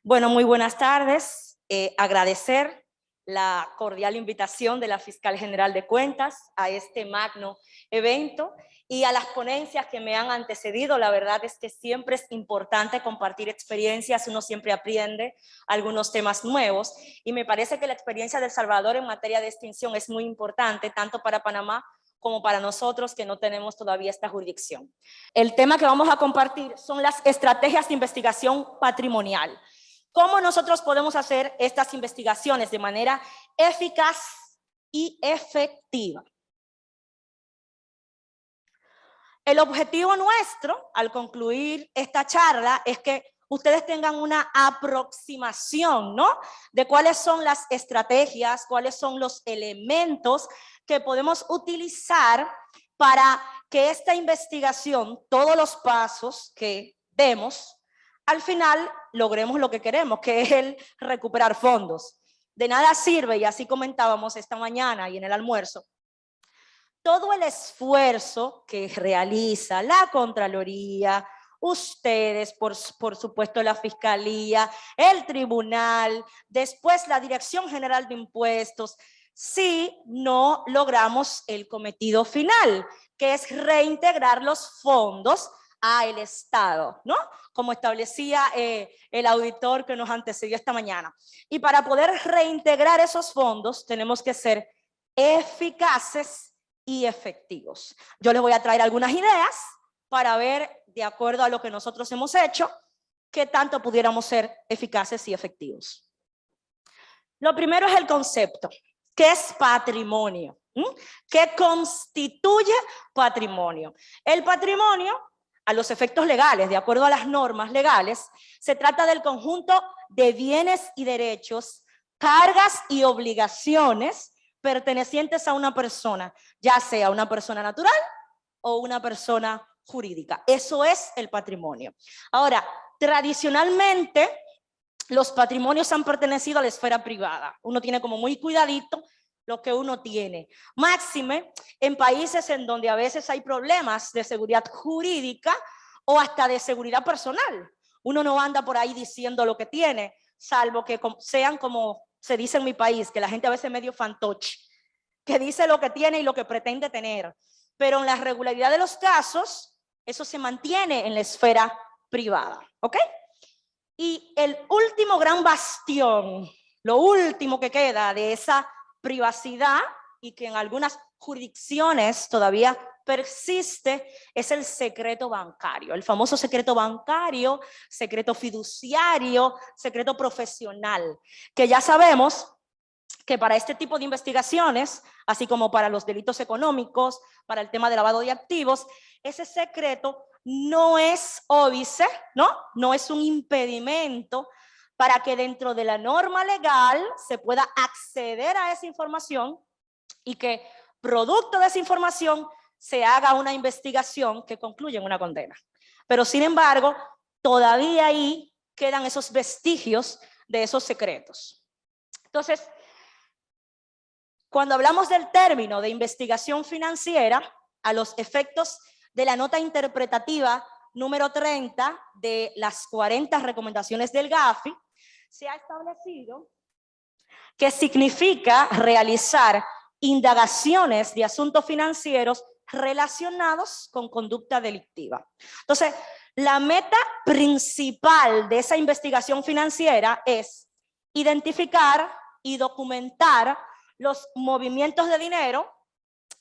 Bueno, muy buenas tardes. Agradecer la cordial invitación de la Fiscal General de Cuentas a este magno evento y a las ponencias que me han antecedido. La verdad es que siempre es importante compartir experiencias, uno siempre aprende algunos temas nuevos y me parece que la experiencia de El Salvador en materia de extinción es muy importante, tanto para Panamá como para nosotros que no tenemos todavía esta jurisdicción. El tema que vamos a compartir son las estrategias de investigación patrimonial. ¿Cómo nosotros podemos hacer estas investigaciones de manera eficaz y efectiva? El objetivo nuestro, al concluir esta charla, es que ustedes tengan una aproximación, ¿no? De cuáles son las estrategias, cuáles son los elementos que podemos utilizar para que esta investigación, todos los pasos que demos, al final logremos lo que queremos, que es el recuperar fondos. De nada sirve, y así comentábamos esta mañana y en el almuerzo, todo el esfuerzo que realiza la Contraloría, ustedes, por supuesto la Fiscalía, el Tribunal, después la Dirección General de Impuestos, si no logramos el cometido final, que es reintegrar los fondos al Estado, ¿no? Como establecía el auditor que nos antecedió esta mañana. Y para poder reintegrar esos fondos tenemos que ser eficaces y efectivos. Yo les voy a traer algunas ideas para ver, de acuerdo a lo que nosotros hemos hecho, qué tanto pudiéramos ser eficaces y efectivos. Lo primero es el concepto. ¿Qué es patrimonio? ¿Qué constituye patrimonio? El patrimonio, a los efectos legales, de acuerdo a las normas legales, se trata del conjunto de bienes y derechos, cargas y obligaciones pertenecientes a una persona, ya sea una persona natural o una persona jurídica. Eso es el patrimonio. Ahora, tradicionalmente, los patrimonios han pertenecido a la esfera privada. Uno tiene como muy cuidadito lo que uno tiene. Máxime en países en donde a veces hay problemas de seguridad jurídica o hasta de seguridad personal. Uno no anda por ahí diciendo lo que tiene, salvo que sean como se dice en mi país, que la gente a veces es medio fantoche, que dice lo que tiene y lo que pretende tener. Pero en la regularidad de los casos, eso se mantiene en la esfera privada, ¿ok? Y el último gran bastión, lo último que queda de esa privacidad y que en algunas jurisdicciones todavía persiste, es el secreto bancario, el famoso secreto bancario, secreto fiduciario, secreto profesional, que ya sabemos que para este tipo de investigaciones, así como para los delitos económicos, para el tema de lavado de activos, ese secreto no es óbice, no es un impedimento para que dentro de la norma legal se pueda acceder a esa información y que producto de esa información se haga una investigación que concluya en una condena. Pero sin embargo, todavía ahí quedan esos vestigios de esos secretos. Entonces, cuando hablamos del término de investigación financiera, a los efectos de la nota interpretativa número 30 de las 40 recomendaciones del GAFI, se ha establecido que significa realizar indagaciones de asuntos financieros relacionados con conducta delictiva. Entonces, la meta principal de esa investigación financiera es identificar y documentar los movimientos de dinero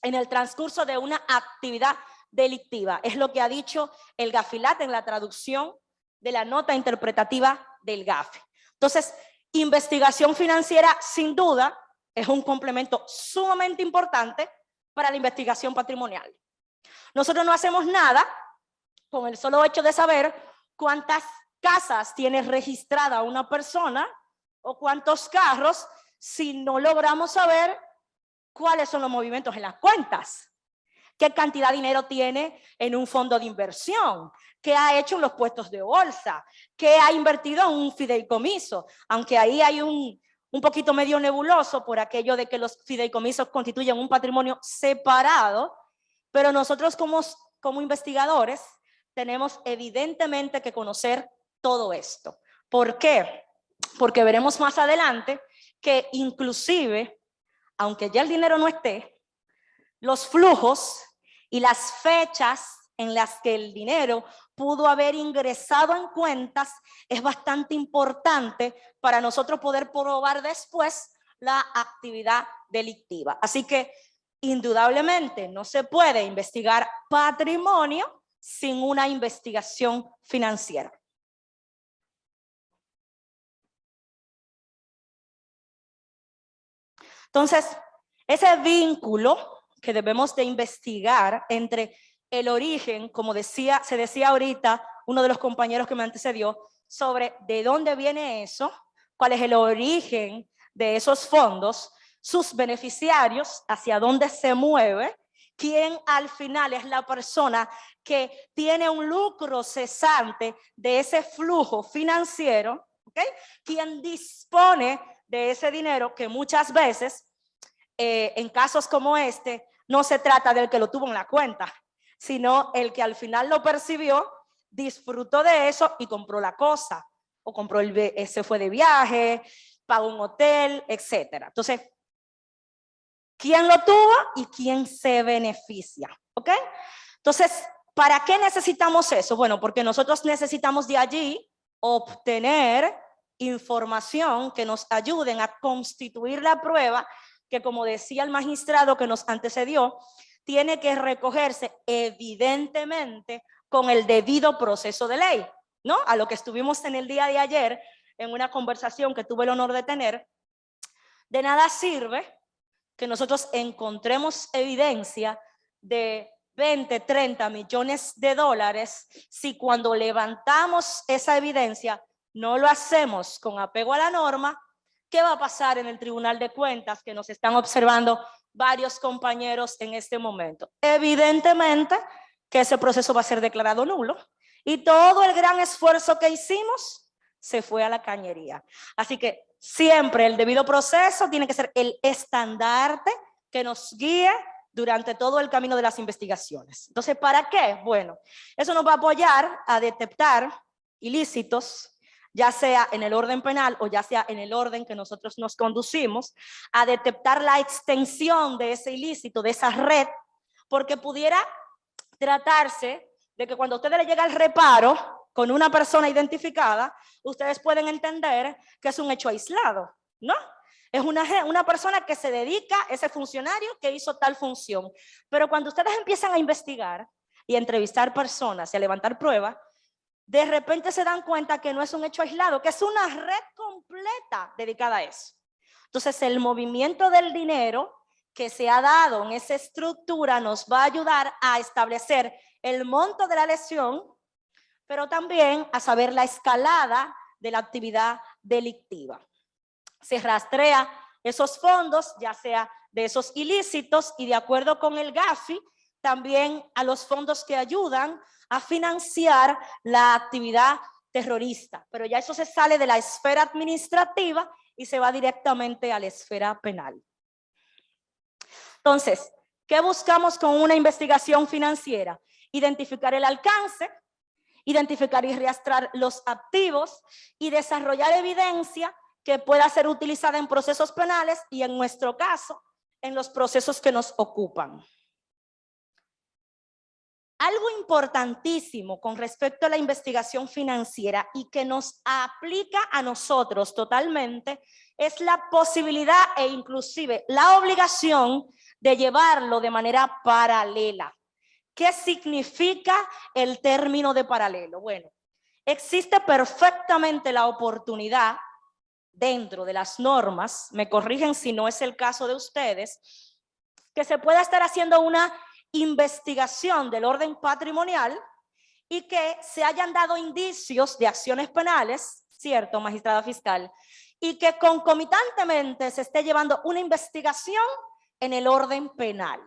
en el transcurso de una actividad delictiva. Es lo que ha dicho el GAFILAT en la traducción de la nota interpretativa del GAFI. Entonces, investigación financiera, sin duda, es un complemento sumamente importante para la investigación patrimonial. Nosotros no hacemos nada con el solo hecho de saber cuántas casas tiene registrada una persona o cuántos carros si no logramos saber cuáles son los movimientos en las cuentas, qué cantidad de dinero tiene en un fondo de inversión, qué ha hecho en los puestos de bolsa, qué ha invertido en un fideicomiso, aunque ahí hay un poquito medio nebuloso por aquello de que los fideicomisos constituyen un patrimonio separado, pero nosotros como investigadores tenemos evidentemente que conocer todo esto. ¿Por qué? porque veremos más adelante que inclusive, aunque ya el dinero no esté, los flujos y las fechas en las que el dinero pudo haber ingresado en cuentas es bastante importante para nosotros poder probar después la actividad delictiva. Así que indudablemente no se puede investigar patrimonio sin una investigación financiera. Entonces, ese vínculo que debemos de investigar entre el origen, como se decía ahorita uno de los compañeros que me antecedió, sobre de dónde viene eso, cuál es el origen de esos fondos, sus beneficiarios, hacia dónde se mueve, quién al final es la persona que tiene un lucro cesante de ese flujo financiero, ¿okay? Quien dispone de ese dinero que muchas veces, en casos como este, no se trata del que lo tuvo en la cuenta, sino el que al final lo percibió, disfrutó de eso y compró la cosa, o compró se fue de viaje, pagó un hotel, etcétera. Entonces, ¿quién lo tuvo y quién se beneficia? ¿Ok? Entonces, ¿para qué necesitamos eso? Bueno, porque nosotros necesitamos de allí obtener información que nos ayuden a constituir la prueba que, como decía el magistrado que nos antecedió, tiene que recogerse evidentemente con el debido proceso de ley, ¿no? A lo que estuvimos en el día de ayer en una conversación que tuve el honor de tener. De nada sirve que nosotros encontremos evidencia de 20, 30 millones de dólares si cuando levantamos esa evidencia no lo hacemos con apego a la norma. ¿Qué va a pasar en el Tribunal de Cuentas que nos están observando varios compañeros en este momento? Evidentemente que ese proceso va a ser declarado nulo y todo el gran esfuerzo que hicimos se fue a la cañería. Así que siempre el debido proceso tiene que ser el estandarte que nos guíe durante todo el camino de las investigaciones. Entonces, ¿para qué? Bueno, eso nos va a apoyar a detectar ilícitos, ya sea en el orden penal o ya sea en el orden que nosotros nos conducimos, a detectar la extensión de ese ilícito, de esa red, porque pudiera tratarse de que cuando a ustedes les llega el reparo con una persona identificada, ustedes pueden entender que es un hecho aislado, ¿no? Es una persona que se dedica, ese funcionario que hizo tal función. Pero cuando ustedes empiezan a investigar y a entrevistar personas y a levantar pruebas, de repente se dan cuenta que no es un hecho aislado, que es una red completa dedicada a eso. Entonces, el movimiento del dinero que se ha dado en esa estructura nos va a ayudar a establecer el monto de la lesión, pero también a saber la escalada de la actividad delictiva. Se rastrea esos fondos, ya sea de esos ilícitos, y de acuerdo con el GAFI, también a los fondos que ayudan a financiar la actividad terrorista. Pero ya eso se sale de la esfera administrativa y se va directamente a la esfera penal. Entonces, ¿qué buscamos con una investigación financiera? Identificar el alcance, identificar y rastrear los activos y desarrollar evidencia que pueda ser utilizada en procesos penales y, en nuestro caso, en los procesos que nos ocupan. Algo importantísimo con respecto a la investigación financiera y que nos aplica a nosotros totalmente es la posibilidad e inclusive la obligación de llevarlo de manera paralela. ¿Qué significa el término de paralelo? Bueno, existe perfectamente la oportunidad dentro de las normas, me corrigen si no es el caso de ustedes, que se pueda estar haciendo una investigación del orden patrimonial y que se hayan dado indicios de acciones penales, ¿cierto, magistrada fiscal? Y que concomitantemente se esté llevando una investigación en el orden penal.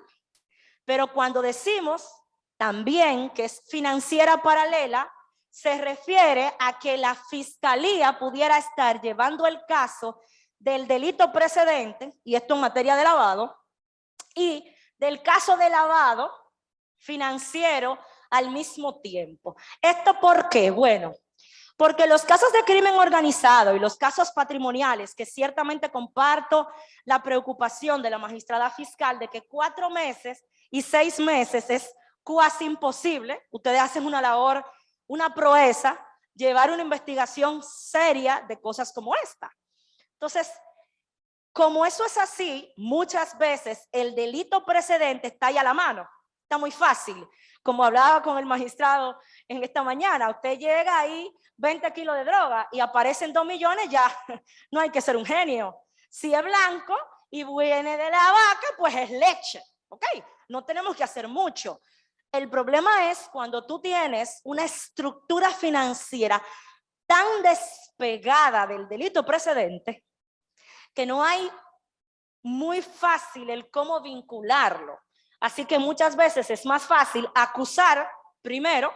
Pero cuando decimos también que es financiera paralela, se refiere a que la fiscalía pudiera estar llevando el caso del delito precedente, y esto en materia de lavado, y del caso de lavado financiero al mismo tiempo. ¿Esto por qué? Bueno, Porque los casos de crimen organizado y los casos patrimoniales, que ciertamente comparto la preocupación de la magistrada fiscal de que 4 meses y 6 meses es casi imposible, ustedes hacen una labor, una proeza, llevar una investigación seria de cosas como esta. Entonces, como eso es así, muchas veces el delito precedente está ahí a la mano, está muy fácil. Como hablaba con el magistrado en esta mañana, usted llega ahí 20 kilos de droga y aparecen 2 millones, ya no hay que ser un genio. Si es blanco y viene de la vaca, pues es leche, ¿ok? No tenemos que hacer mucho. El problema es cuando tú tienes una estructura financiera tan despegada del delito precedente que no hay muy fácil el cómo vincularlo. Así que muchas veces es más fácil acusar primero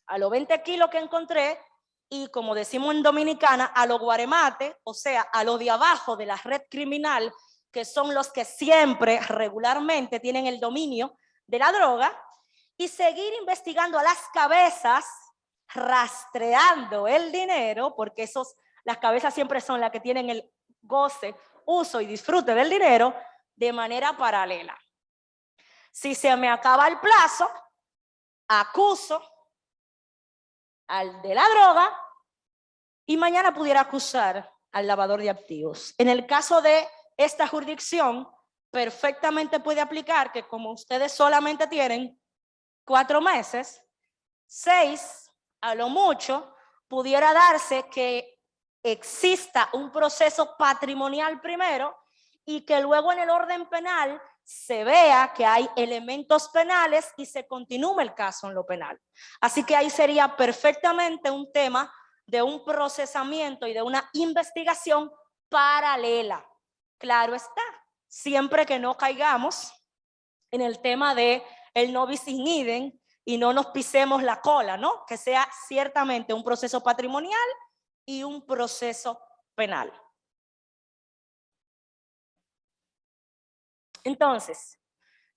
a los 20 kilos que encontré y, como decimos en Dominicana, a los guaremates, o sea, a los de abajo de la red criminal, que son los que siempre, regularmente, tienen el dominio de la droga, y seguir investigando a las cabezas, rastreando el dinero, porque las cabezas siempre son las que tienen el goce, uso y disfrute del dinero, de manera paralela. Si se me acaba el plazo, acuso al de la droga y mañana pudiera acusar al lavador de activos. En el caso de esta jurisdicción, perfectamente puede aplicar que como ustedes solamente tienen 4 meses, 6 a lo mucho, pudiera darse que exista un proceso patrimonial primero y que luego en el orden penal se vea que hay elementos penales y se continúe el caso en lo penal. Así que ahí sería perfectamente un tema de un procesamiento y de una investigación paralela. Claro está, siempre que no caigamos en el tema de el no bis in idem y no nos pisemos la cola, ¿no? Que sea ciertamente un proceso patrimonial y un proceso penal. Entonces,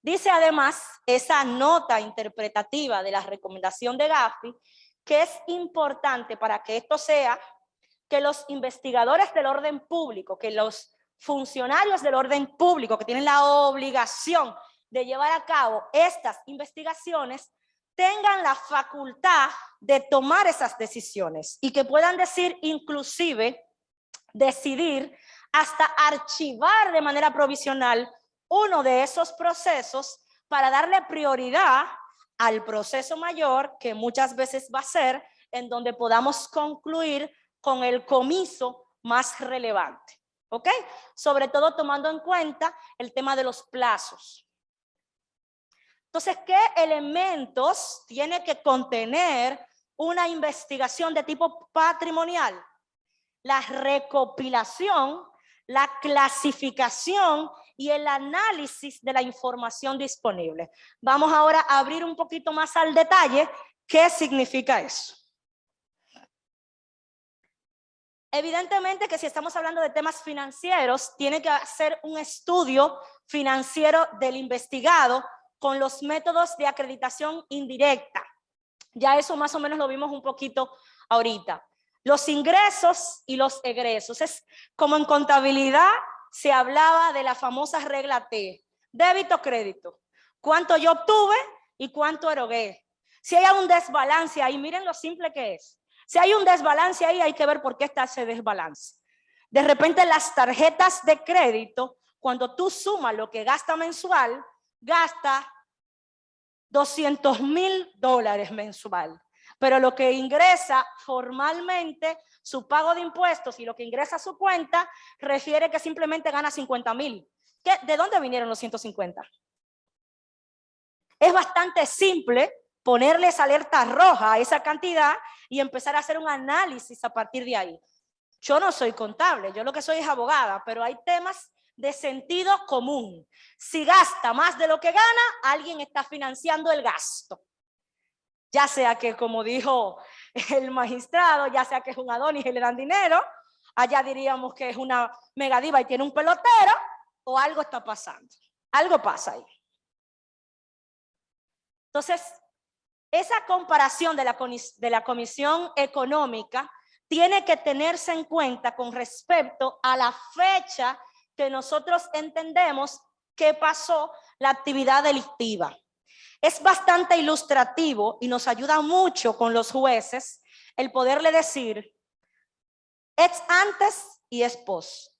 dice además esa nota interpretativa de la recomendación de Gafi que es importante para que esto sea que los investigadores del orden público, que los funcionarios del orden público que tienen la obligación de llevar a cabo estas investigaciones tengan la facultad de tomar esas decisiones y que puedan decir, inclusive, decidir hasta archivar de manera provisional uno de esos procesos para darle prioridad al proceso mayor, que muchas veces va a ser en donde podamos concluir con el comiso más relevante, ¿ok? Sobre todo tomando en cuenta el tema de los plazos. Entonces, ¿qué elementos tiene que contener una investigación de tipo patrimonial? La recopilación, la clasificación y el análisis de la información disponible. Vamos ahora a abrir un poquito más al detalle qué significa eso. Evidentemente que si estamos hablando de temas financieros, tiene que hacer un estudio financiero del investigado con los métodos de acreditación indirecta. Ya eso más o menos lo vimos un poquito ahorita. Los ingresos y los egresos. Es como en contabilidad se hablaba de la famosa regla T, débito-crédito. Cuánto yo obtuve y cuánto erogué. Si hay un desbalance ahí, miren lo simple que es. Si hay un desbalance ahí, hay que ver por qué está ese desbalance. De repente las tarjetas de crédito, cuando tú sumas lo que gasta mensual, gasta $200,000 mensual. Pero lo que ingresa formalmente, su pago de impuestos y lo que ingresa a su cuenta, refiere que simplemente gana 50,000. ¿De dónde vinieron los 150? Es bastante simple ponerles alerta roja a esa cantidad y empezar a hacer un análisis a partir de ahí. Yo no soy contable, yo lo que soy es abogada, pero hay temas de sentido común. Si gasta más de lo que gana, alguien está financiando el gasto. Ya sea que, como dijo el magistrado, ya sea que es un Adonis y le dan dinero, allá diríamos que es una megadiva y tiene un pelotero, o algo está pasando. Algo pasa ahí. Entonces, esa comparación de la Comisión Económica tiene que tenerse en cuenta con respecto a la fecha que nosotros entendemos que pasó la actividad delictiva. Es bastante ilustrativo y nos ayuda mucho con los jueces el poderle decir es antes y es post,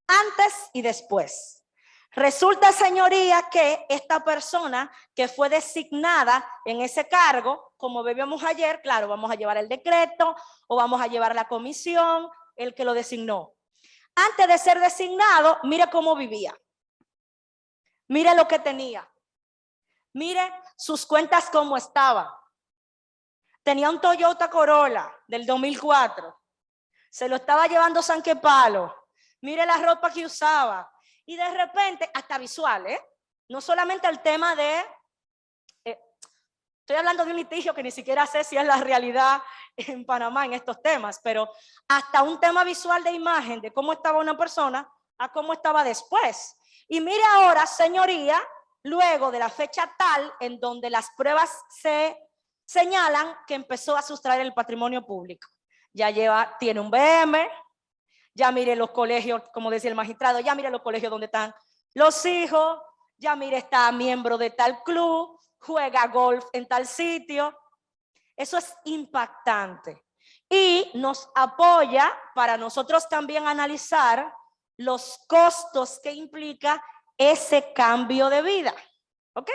antes y después. Resulta, señoría, que esta persona que fue designada en ese cargo, como vimos ayer, claro, vamos a llevar el decreto o vamos a llevar la comisión, el que lo designó. Antes de ser designado, mire cómo vivía. Mire lo que tenía. Mire sus cuentas cómo estaban. Tenía un Toyota Corolla del 2004. Se lo estaba llevando San Quepalo. Mire la ropa que usaba. Y de repente, hasta visual, no solamente el tema de, estoy hablando de un litigio que ni siquiera sé si es la realidad en Panamá en estos temas, pero hasta un tema visual de imagen de cómo estaba una persona a cómo estaba después. Y mire ahora, señoría, luego de la fecha tal en donde las pruebas se señalan que empezó a sustraer el patrimonio público. Ya tiene un BM, ya mire los colegios, como decía el magistrado, ya mire los colegios donde están los hijos, ya mire está miembro de tal club, juega golf en tal sitio. Eso es impactante y nos apoya para nosotros también analizar los costos que implica ese cambio de vida. ¿Ok?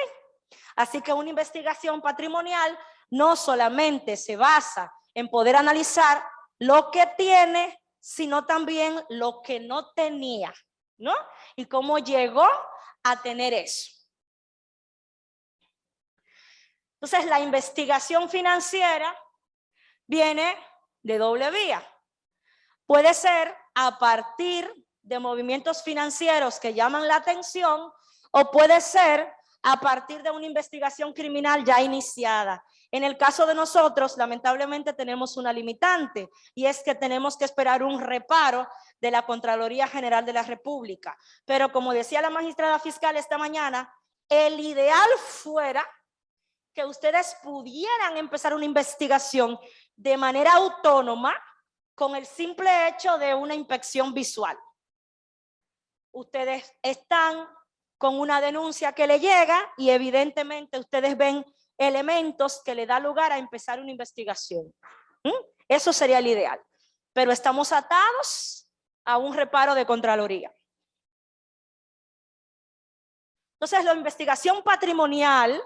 Así que una investigación patrimonial no solamente se basa en poder analizar lo que tiene, sino también lo que no tenía, ¿no? Y cómo llegó a tener eso. Entonces, la investigación financiera viene de doble vía. Puede ser a partir de movimientos financieros que llaman la atención o puede ser a partir de una investigación criminal ya iniciada. En el caso de nosotros, lamentablemente tenemos una limitante y es que tenemos que esperar un reparo de la Contraloría General de la República. Pero como decía la magistrada fiscal esta mañana, el ideal fuera que ustedes pudieran empezar una investigación de manera autónoma con el simple hecho de una inspección visual. Ustedes están con una denuncia que le llega y evidentemente ustedes ven elementos que le da lugar a empezar una investigación. Eso sería el ideal. Pero estamos atados a un reparo de Contraloría. Entonces, la investigación patrimonial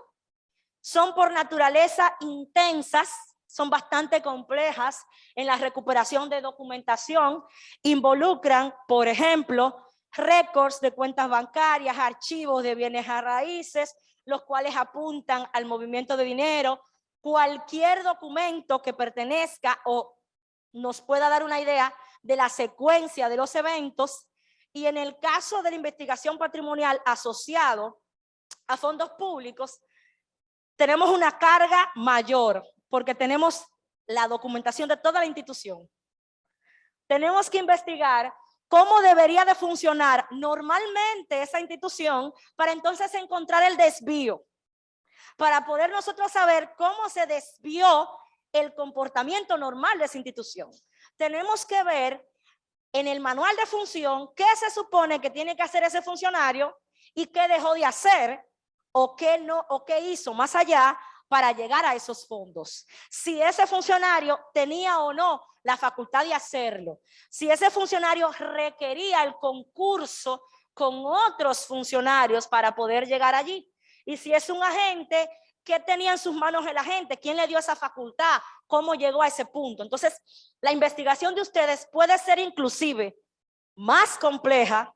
son por naturaleza intensas, son bastante complejas en la recuperación de documentación, involucran, por ejemplo, récords de cuentas bancarias, archivos de bienes a raíces, los cuales apuntan al movimiento de dinero, cualquier documento que pertenezca o nos pueda dar una idea de la secuencia de los eventos, y en el caso de la investigación patrimonial asociado a fondos públicos, tenemos una carga mayor porque tenemos la documentación de toda la institución. Tenemos que investigar cómo debería de funcionar normalmente esa institución para entonces encontrar el desvío, para poder nosotros saber cómo se desvió el comportamiento normal de esa institución. Tenemos que ver en el manual de función qué se supone que tiene que hacer ese funcionario y qué dejó de hacer o qué no, o qué hizo más allá para llegar a esos fondos. Si ese funcionario tenía o no la facultad de hacerlo, si ese funcionario requería el concurso con otros funcionarios para poder llegar allí, y si es un agente, ¿qué tenía en sus manos el agente? ¿Quién le dio esa facultad? ¿Cómo llegó a ese punto? Entonces, la investigación de ustedes puede ser inclusive más compleja,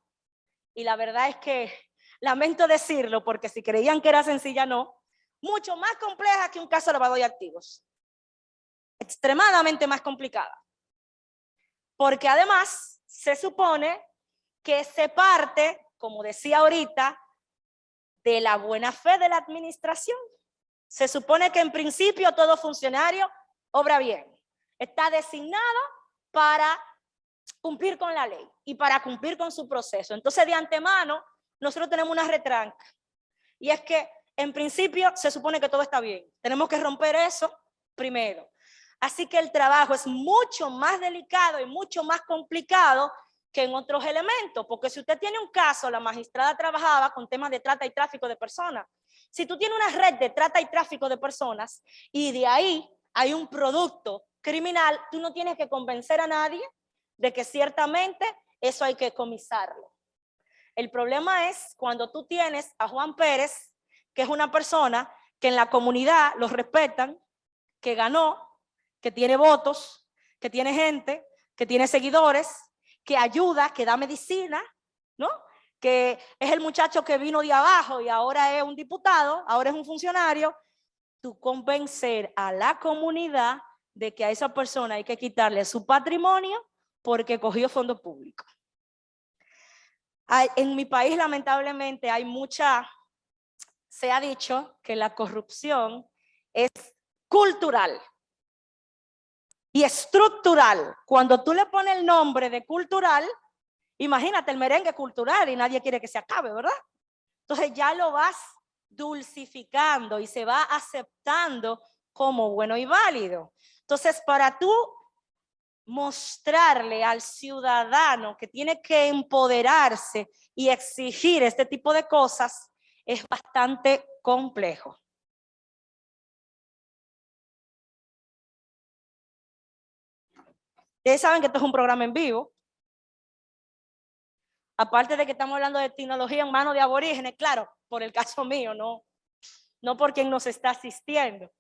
y la verdad es que lamento decirlo, porque si creían que era sencilla, no, mucho más compleja que un caso de lavado de activos. Extremadamente más complicada. Porque además se supone que se parte, como decía ahorita, de la buena fe de la administración. Se supone que en principio todo funcionario obra bien. Está designado para cumplir con la ley y para cumplir con su proceso. Entonces, de antemano, nosotros tenemos una retranca. Y es que en principio se supone que todo está bien. Tenemos que romper eso primero. Así que el trabajo es mucho más delicado y mucho más complicado que en otros elementos, porque si usted tiene un caso, la magistrada trabajaba con temas de trata y tráfico de personas. Si tú tienes una red de trata y tráfico de personas y de ahí hay un producto criminal, tú no tienes que convencer a nadie de que ciertamente eso hay que comisarlo. El problema es cuando tú tienes a Juan Pérez, que es una persona que en la comunidad los respetan, que ganó, que tiene votos, que tiene gente, que tiene seguidores, que ayuda, que da medicina, ¿no? Que es el muchacho que vino de abajo y ahora es un diputado, ahora es un funcionario. Tú convencer a la comunidad de que a esa persona hay que quitarle su patrimonio porque cogió fondos públicos. En mi país, lamentablemente, hay mucha, se ha dicho que la corrupción es cultural y estructural. Cuando tú le pones el nombre de cultural, imagínate el merengue cultural y nadie quiere que se acabe, ¿verdad? Entonces ya lo vas dulcificando y se va aceptando como bueno y válido. Entonces, para tú mostrarle al ciudadano que tiene que empoderarse y exigir este tipo de cosas es bastante complejo. Ustedes saben que esto es un programa en vivo. Aparte de que estamos hablando de tecnología en manos de aborígenes, claro, por el caso mío, no por quien nos está asistiendo.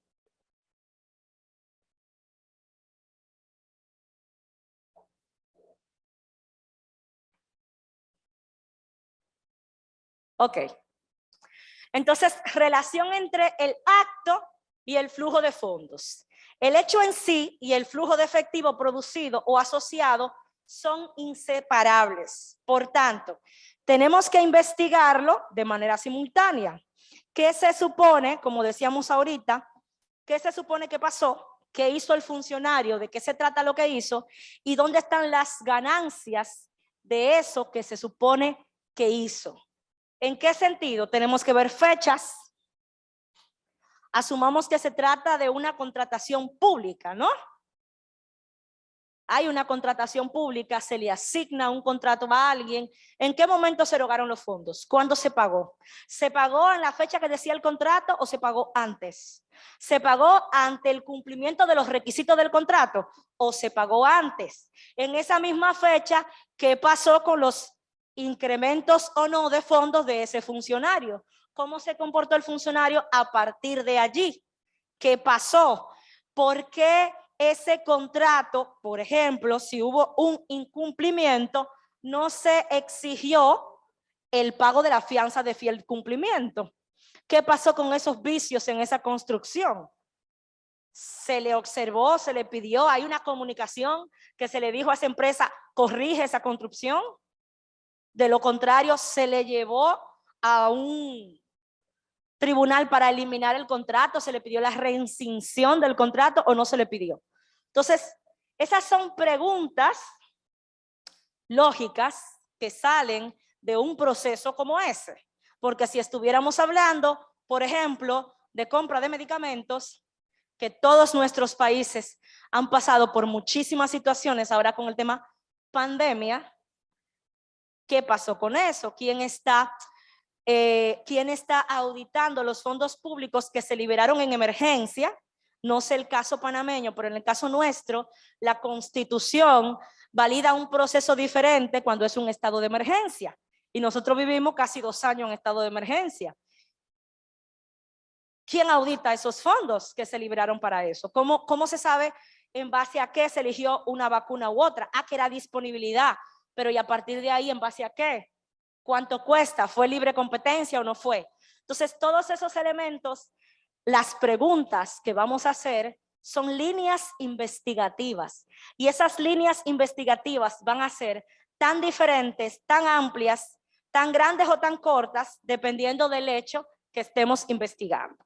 Ok. Entonces, relación entre el acto y el flujo de fondos. El hecho en sí y el flujo de efectivo producido o asociado son inseparables. Por tanto, tenemos que investigarlo de manera simultánea. ¿Qué se supone, como decíamos ahorita, qué se supone que pasó? ¿Qué hizo el funcionario? ¿De qué se trata lo que hizo? ¿Y dónde están las ganancias de eso que se supone que hizo? ¿En qué sentido? Tenemos que ver fechas. Asumamos que se trata de una contratación pública, ¿no? Hay una contratación pública, se le asigna un contrato a alguien. ¿En qué momento se erogaron los fondos? ¿Cuándo se pagó? ¿Se pagó en la fecha que decía el contrato o se pagó antes? ¿Se pagó ante el cumplimiento de los requisitos del contrato o se pagó antes? En esa misma fecha, ¿qué pasó con los incrementos o no de fondos de ese funcionario? ¿Cómo se comportó el funcionario a partir de allí? ¿Qué pasó? ¿Por qué ese contrato, por ejemplo, si hubo un incumplimiento, no se exigió el pago de la fianza de fiel cumplimiento? ¿Qué pasó con esos vicios en esa construcción? Se le observó, se le pidió, hay una comunicación que se le dijo a esa empresa, corrige esa construcción. De lo contrario, se le llevó a un tribunal para eliminar el contrato, se le pidió la rescisión del contrato o no se le pidió. Entonces, esas son preguntas lógicas que salen de un proceso como ese. Porque si estuviéramos hablando, por ejemplo, de compra de medicamentos, que todos nuestros países han pasado por muchísimas situaciones ahora con el tema pandemia, ¿qué pasó con eso? ¿Quién está auditando los fondos públicos que se liberaron en emergencia? No sé el caso panameño, pero en el caso nuestro, la Constitución valida un proceso diferente cuando es un estado de emergencia. Y nosotros vivimos casi 2 años en estado de emergencia. ¿Quién audita esos fondos que se liberaron para eso? ¿Cómo se sabe en base a qué se eligió una vacuna u otra? Que era disponibilidad, pero ¿y a partir de ahí en base a qué? ¿Cuánto cuesta? ¿Fue libre competencia o no fue? Entonces, todos esos elementos, las preguntas que vamos a hacer son líneas investigativas. Y esas líneas investigativas van a ser tan diferentes, tan amplias, tan grandes o tan cortas, dependiendo del hecho que estemos investigando.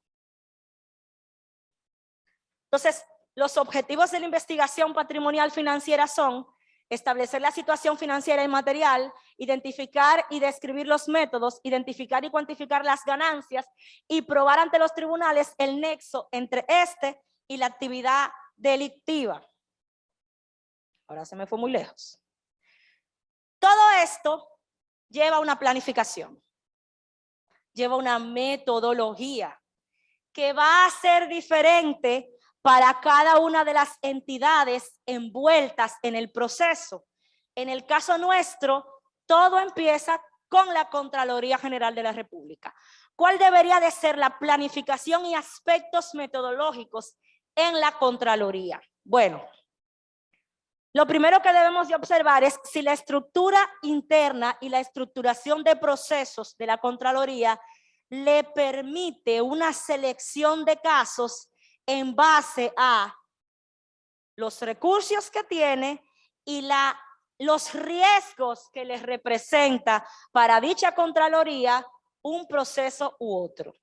Entonces, los objetivos de la investigación patrimonial financiera son establecer la situación financiera y material, identificar y describir los métodos, identificar y cuantificar las ganancias y probar ante los tribunales el nexo entre este y la actividad delictiva. Ahora se me fue muy lejos. Todo esto lleva una planificación, lleva una metodología que va a ser diferente para cada una de las entidades envueltas en el proceso. En el caso nuestro, todo empieza con la Contraloría General de la República. ¿Cuál debería de ser la planificación y aspectos metodológicos en la Contraloría? Bueno, lo primero que debemos de observar es si la estructura interna y la estructuración de procesos de la Contraloría le permite una selección de casos en base a los recursos que tiene y los riesgos que les representa para dicha Contraloría un proceso u otro.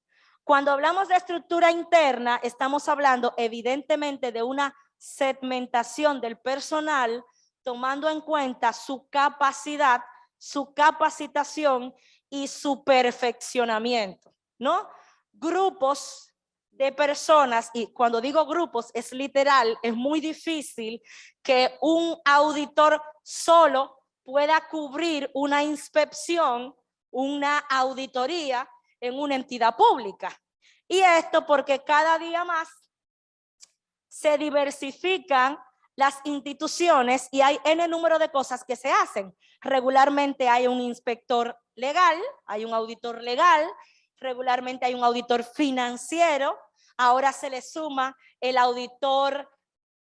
Cuando hablamos de estructura interna, estamos hablando evidentemente de una segmentación del personal, tomando en cuenta su capacidad, su capacitación y su perfeccionamiento, ¿no? Grupos de personas, y cuando digo grupos es literal, es muy difícil que un auditor solo pueda cubrir una inspección, una auditoría en una entidad pública. Y esto porque cada día más se diversifican las instituciones y hay N número de cosas que se hacen. Regularmente hay un inspector legal, hay un auditor legal, regularmente hay un auditor financiero, ahora se le suma el auditor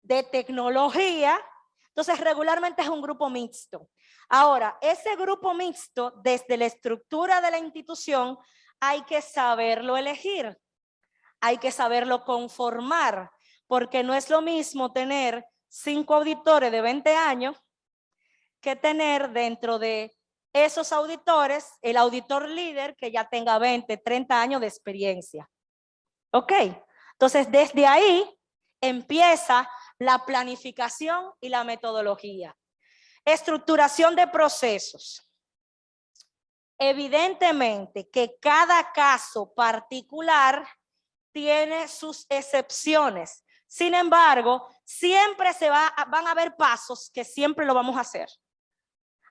de tecnología. Entonces, regularmente es un grupo mixto. Ahora, ese grupo mixto, desde la estructura de la institución, hay que saberlo elegir, hay que saberlo conformar, porque no es lo mismo tener 5 auditores de 20 años que tener dentro de esos auditores el auditor líder que ya tenga 20, 30 años de experiencia. ¿Ok? Entonces, desde ahí empieza la planificación y la metodología. Estructuración de procesos. Evidentemente que cada caso particular tiene sus excepciones. Sin embargo, siempre van a haber pasos que siempre lo vamos a hacer.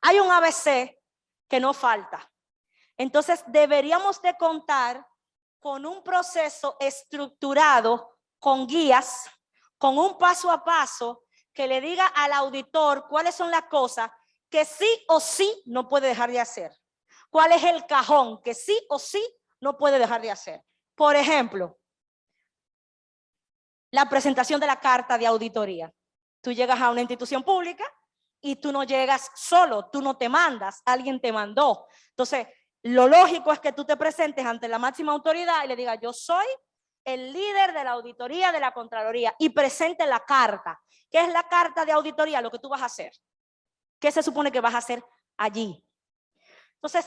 Hay un ABC que no falta. Entonces, deberíamos de contar con un proceso estructurado, con guías, con un paso a paso que le diga al auditor cuáles son las cosas que sí o sí no puede dejar de hacer. ¿Cuál es el cajón que sí o sí no puede dejar de hacer? Por ejemplo, la presentación de la carta de auditoría. Tú llegas a una institución pública y tú no llegas solo, tú no te mandas, alguien te mandó. Entonces, lo lógico es que tú te presentes ante la máxima autoridad y le digas, yo soy el líder de la auditoría de la Contraloría, y presente la carta. ¿Qué es la carta de auditoría? Lo que tú vas a hacer. ¿Qué se supone que vas a hacer allí? Entonces,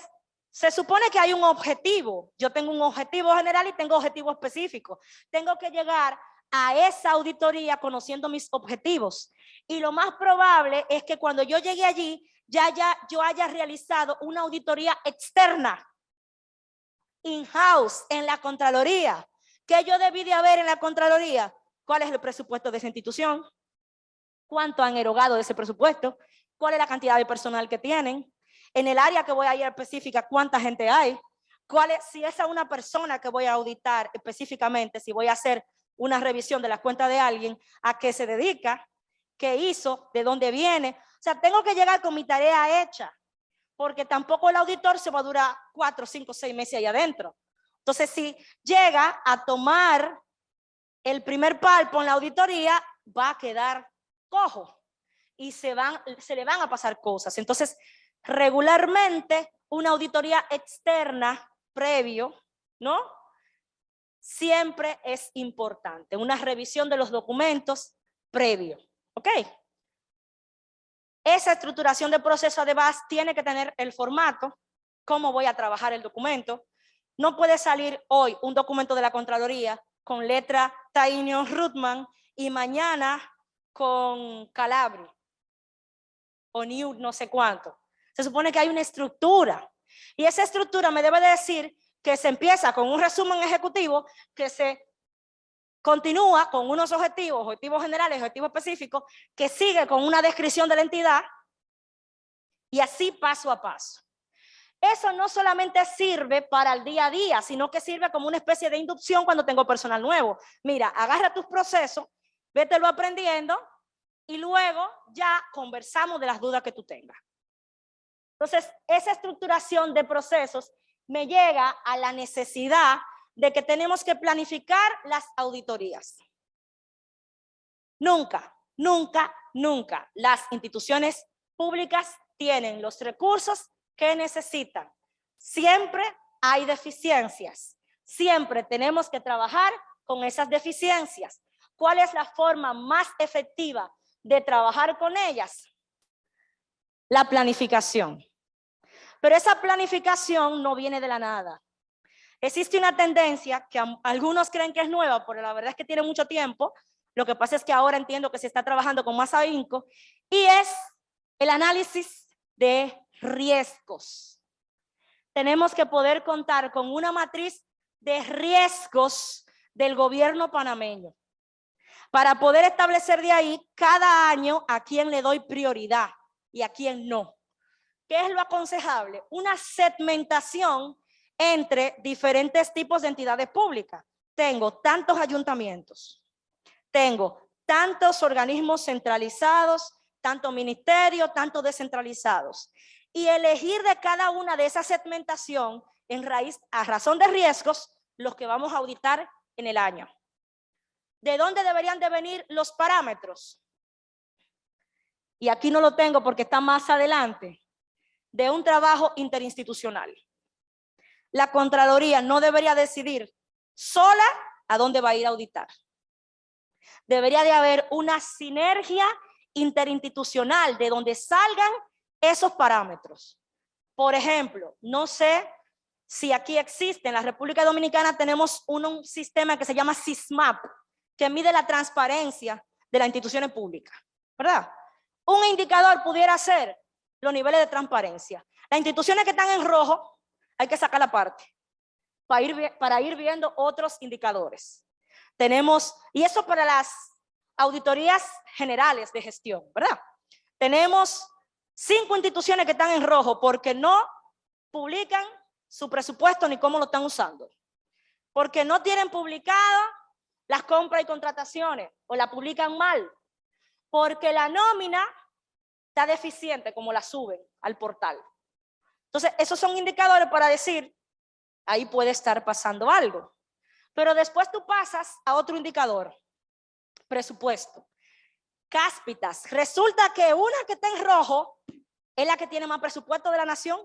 se supone que hay un objetivo. Yo tengo un objetivo general y tengo objetivos específicos. Tengo que llegar a esa auditoría conociendo mis objetivos. Y lo más probable es que cuando yo llegue allí, yo haya realizado una auditoría externa, in-house, en la Contraloría. ¿Qué yo debí de haber en la Contraloría? ¿Cuál es el presupuesto de esa institución? ¿Cuánto han erogado de ese presupuesto? ¿Cuál es la cantidad de personal que tienen? En el área que voy a ir específica, ¿cuánta gente hay? Si es a una persona que voy a auditar específicamente, si voy a hacer una revisión de la cuenta de alguien, ¿a qué se dedica? ¿Qué hizo? ¿De dónde viene? O sea, tengo que llegar con mi tarea hecha, porque tampoco el auditor se va a durar 4, 5, 6 meses ahí adentro. Entonces, si llega a tomar el primer palpo en la auditoría, va a quedar cojo y se le van a pasar cosas. Entonces, regularmente, una auditoría externa previo, ¿no? Siempre es importante. Una revisión de los documentos previo. ¿Ok? Esa estructuración de proceso además tiene que tener el formato, cómo voy a trabajar el documento. No puede salir hoy un documento de la Contraloría con letra Tainio Rutman y mañana con Calabria. o new no sé cuánto. Se supone que hay una estructura. Y esa estructura me debe de decir que se empieza con un resumen ejecutivo, que se continúa con unos objetivos generales, objetivos específicos, que sigue con una descripción de la entidad y así paso a paso. Eso no solamente sirve para el día a día, sino que sirve como una especie de inducción cuando tengo personal nuevo. Mira, agarra tus procesos, vételo aprendiendo y luego ya conversamos de las dudas que tú tengas. Entonces, esa estructuración de procesos me llega a la necesidad de que tenemos que planificar las auditorías. Nunca, nunca, nunca las instituciones públicas tienen los recursos que necesitan. Siempre hay deficiencias. Siempre tenemos que trabajar con esas deficiencias. ¿Cuál es la forma más efectiva de trabajar con ellas? La planificación. Pero esa planificación no viene de la nada. Existe una tendencia que algunos creen que es nueva, pero la verdad es que tiene mucho tiempo. Lo que pasa es que ahora entiendo que se está trabajando con más ahínco y es el análisis de riesgos. Tenemos que poder contar con una matriz de riesgos del gobierno panameño para poder establecer de ahí cada año a quién le doy prioridad y a quién no. ¿Qué es lo aconsejable? Una segmentación entre diferentes tipos de entidades públicas. Tengo tantos ayuntamientos, tengo tantos organismos centralizados, tanto ministerios, tanto descentralizados. Y elegir de cada una de esa segmentación a razón de riesgos los que vamos a auditar en el año. ¿De dónde deberían de venir los parámetros? Y aquí no lo tengo porque está más adelante. De un trabajo interinstitucional. La Contraloría no debería decidir sola a dónde va a ir a auditar. Debería de haber una sinergia interinstitucional de donde salgan esos parámetros. Por ejemplo, no sé si aquí existe, en la República Dominicana tenemos un sistema que se llama SISMAP, que mide la transparencia de las instituciones públicas, ¿verdad? Un indicador pudiera ser los niveles de transparencia. Las instituciones que están en rojo hay que sacar la parte para ir viendo otros indicadores. Tenemos, y eso para las auditorías generales de gestión, ¿verdad? Tenemos 5 instituciones que están en rojo porque no publican su presupuesto ni cómo lo están usando. Porque no tienen publicado las compras y contrataciones o la publican mal. Porque la nómina está deficiente como la suben al portal. Entonces, esos son indicadores para decir, ahí puede estar pasando algo. Pero después tú pasas a otro indicador, presupuesto. Cáspitas, resulta que una que está en rojo es la que tiene más presupuesto de la nación.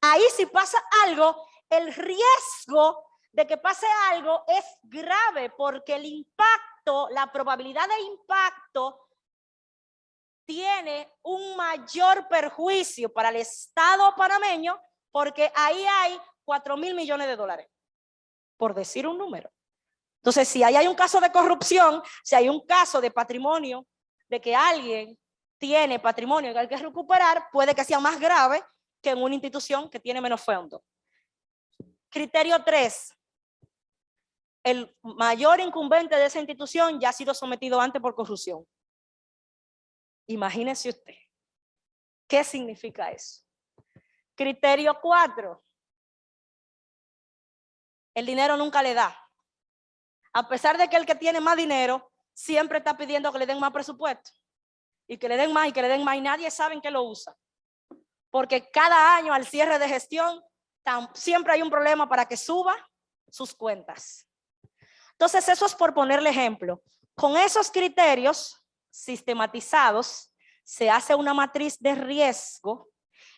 Ahí si pasa algo, el riesgo de que pase algo es grave porque el impacto, la probabilidad de impacto tiene un mayor perjuicio para el Estado panameño porque ahí hay 4.000 millones de dólares, por decir un número. Entonces, si ahí hay un caso de corrupción, si hay un caso de patrimonio, de que alguien tiene patrimonio que hay que recuperar, puede que sea más grave que en una institución que tiene menos fondo. Criterio 3. El mayor incumbente de esa institución ya ha sido sometido antes por corrupción. Imagínese usted. ¿Qué significa eso? Criterio 4. El dinero nunca le da. A pesar de que el que tiene más dinero siempre está pidiendo que le den más presupuesto. Y que le den más y que le den más y nadie sabe en qué lo usa. Porque cada año al cierre de gestión siempre hay un problema para que suba sus cuentas. Entonces eso es por ponerle ejemplo. Con esos criterios sistematizados se hace una matriz de riesgo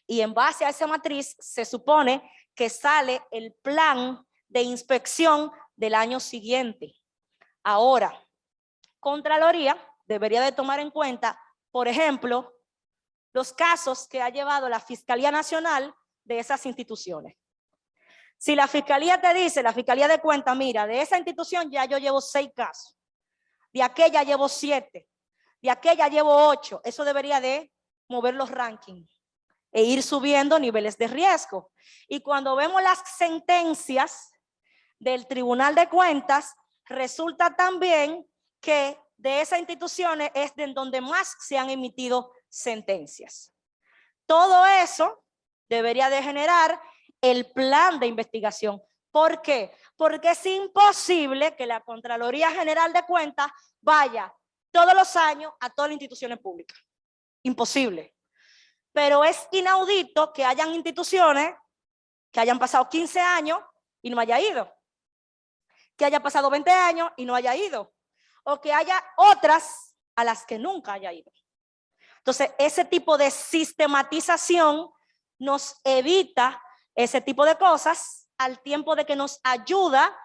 y en base a esa matriz se supone que sale el plan de inspección del año siguiente. Ahora, Contraloría debería de tomar en cuenta, por ejemplo, los casos que ha llevado la Fiscalía Nacional de esas instituciones. Si la Fiscalía te dice, la Fiscalía de Cuentas, mira, de esa institución ya yo llevo 6 casos, de aquella llevo 7, de aquella llevo 8, eso debería de mover los rankings e ir subiendo niveles de riesgo. Y cuando vemos las sentencias del Tribunal de Cuentas, resulta también que de esas instituciones es de donde más se han emitido sentencias. Todo eso debería de generar el plan de investigación. ¿Por qué? Porque es imposible que la Contraloría General de Cuentas vaya todos los años a todas las instituciones públicas. Imposible. Pero es inaudito que hayan instituciones que hayan pasado 15 años y no haya ido. Que haya pasado 20 años y no haya ido. O que haya otras a las que nunca haya ido. Entonces, ese tipo de sistematización nos evita ese tipo de cosas al tiempo de que nos ayuda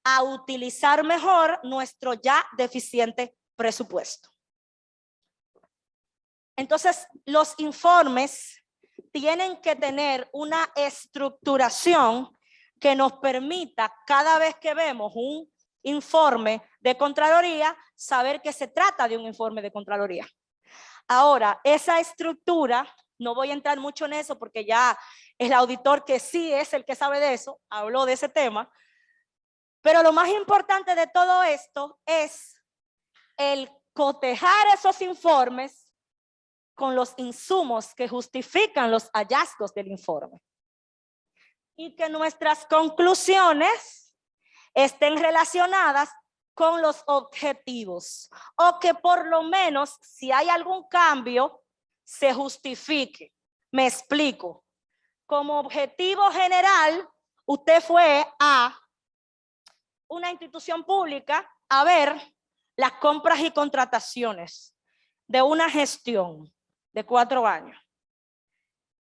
a utilizar mejor nuestro ya deficiente presupuesto. Entonces, los informes tienen que tener una estructuración que nos permita cada vez que vemos un informe de Contraloría saber que se trata de un informe de Contraloría. Ahora, esa estructura, no voy a entrar mucho en eso porque ya el auditor que sí es el que sabe de eso, habló de ese tema, pero lo más importante de todo esto es el cotejar esos informes con los insumos que justifican los hallazgos del informe. Y que nuestras conclusiones estén relacionadas con los objetivos. O que por lo menos, si hay algún cambio, se justifique. Me explico. Como objetivo general, usted fue a una institución pública a ver las compras y contrataciones de una gestión de 4 años.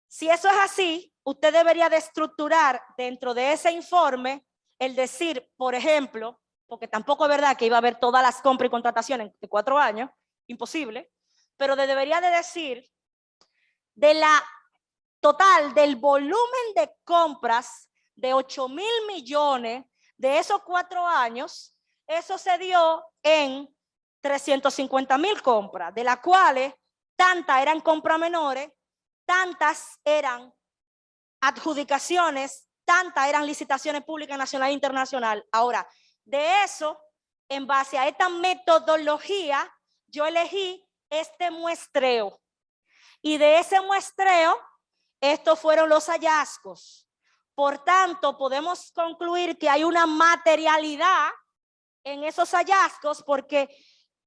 Si eso es así, usted debería de estructurar dentro de ese informe el decir, por ejemplo, porque tampoco es verdad que iba a haber todas las compras y contrataciones de 4 años, imposible, pero debería de decir de la total del volumen de compras de 8,000 millones de esos 4 años, eso se dio en 350,000 compras, de las cuales tantas eran compras menores, tantas eran adjudicaciones, tantas eran licitaciones públicas nacional e internacional. Ahora, de eso, en base a esta metodología, yo elegí este muestreo. Y de ese muestreo, estos fueron los hallazgos. Por tanto, podemos concluir que hay una materialidad en esos hallazgos porque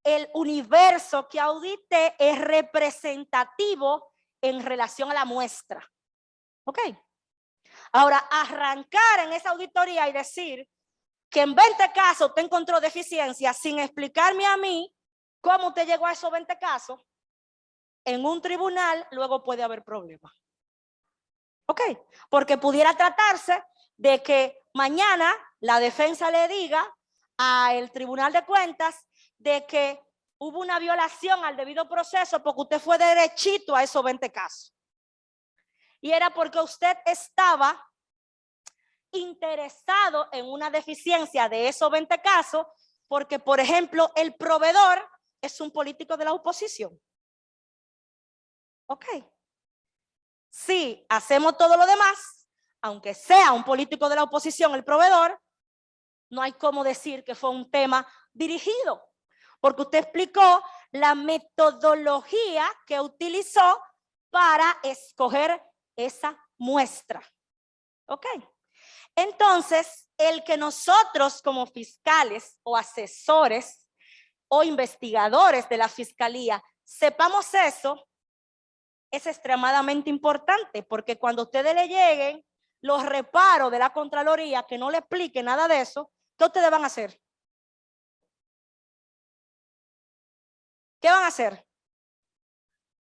el universo que audité es representativo en relación a la muestra. ¿Ok? Ahora, arrancar en esa auditoría y decir que en 20 casos usted encontró deficiencia sin explicarme a mí cómo usted llegó a esos 20 casos, en un tribunal luego puede haber problemas. ¿Ok? Porque pudiera tratarse de que mañana la defensa le diga al Tribunal de Cuentas de que hubo una violación al debido proceso porque usted fue derechito a esos 20 casos. Y era porque usted estaba interesado en una deficiencia de esos 20 casos porque, por ejemplo, el proveedor es un político de la oposición. ¿Ok? Si hacemos todo lo demás, aunque sea un político de la oposición el proveedor, no hay cómo decir que fue un tema dirigido, porque usted explicó la metodología que utilizó para escoger esa muestra. ¿Ok? Entonces, el que nosotros como fiscales o asesores o investigadores de la fiscalía sepamos eso, es extremadamente importante, porque cuando a ustedes le lleguen los reparos de la Contraloría que no le explique nada de eso, ¿qué ustedes van a hacer? ¿Qué van a hacer?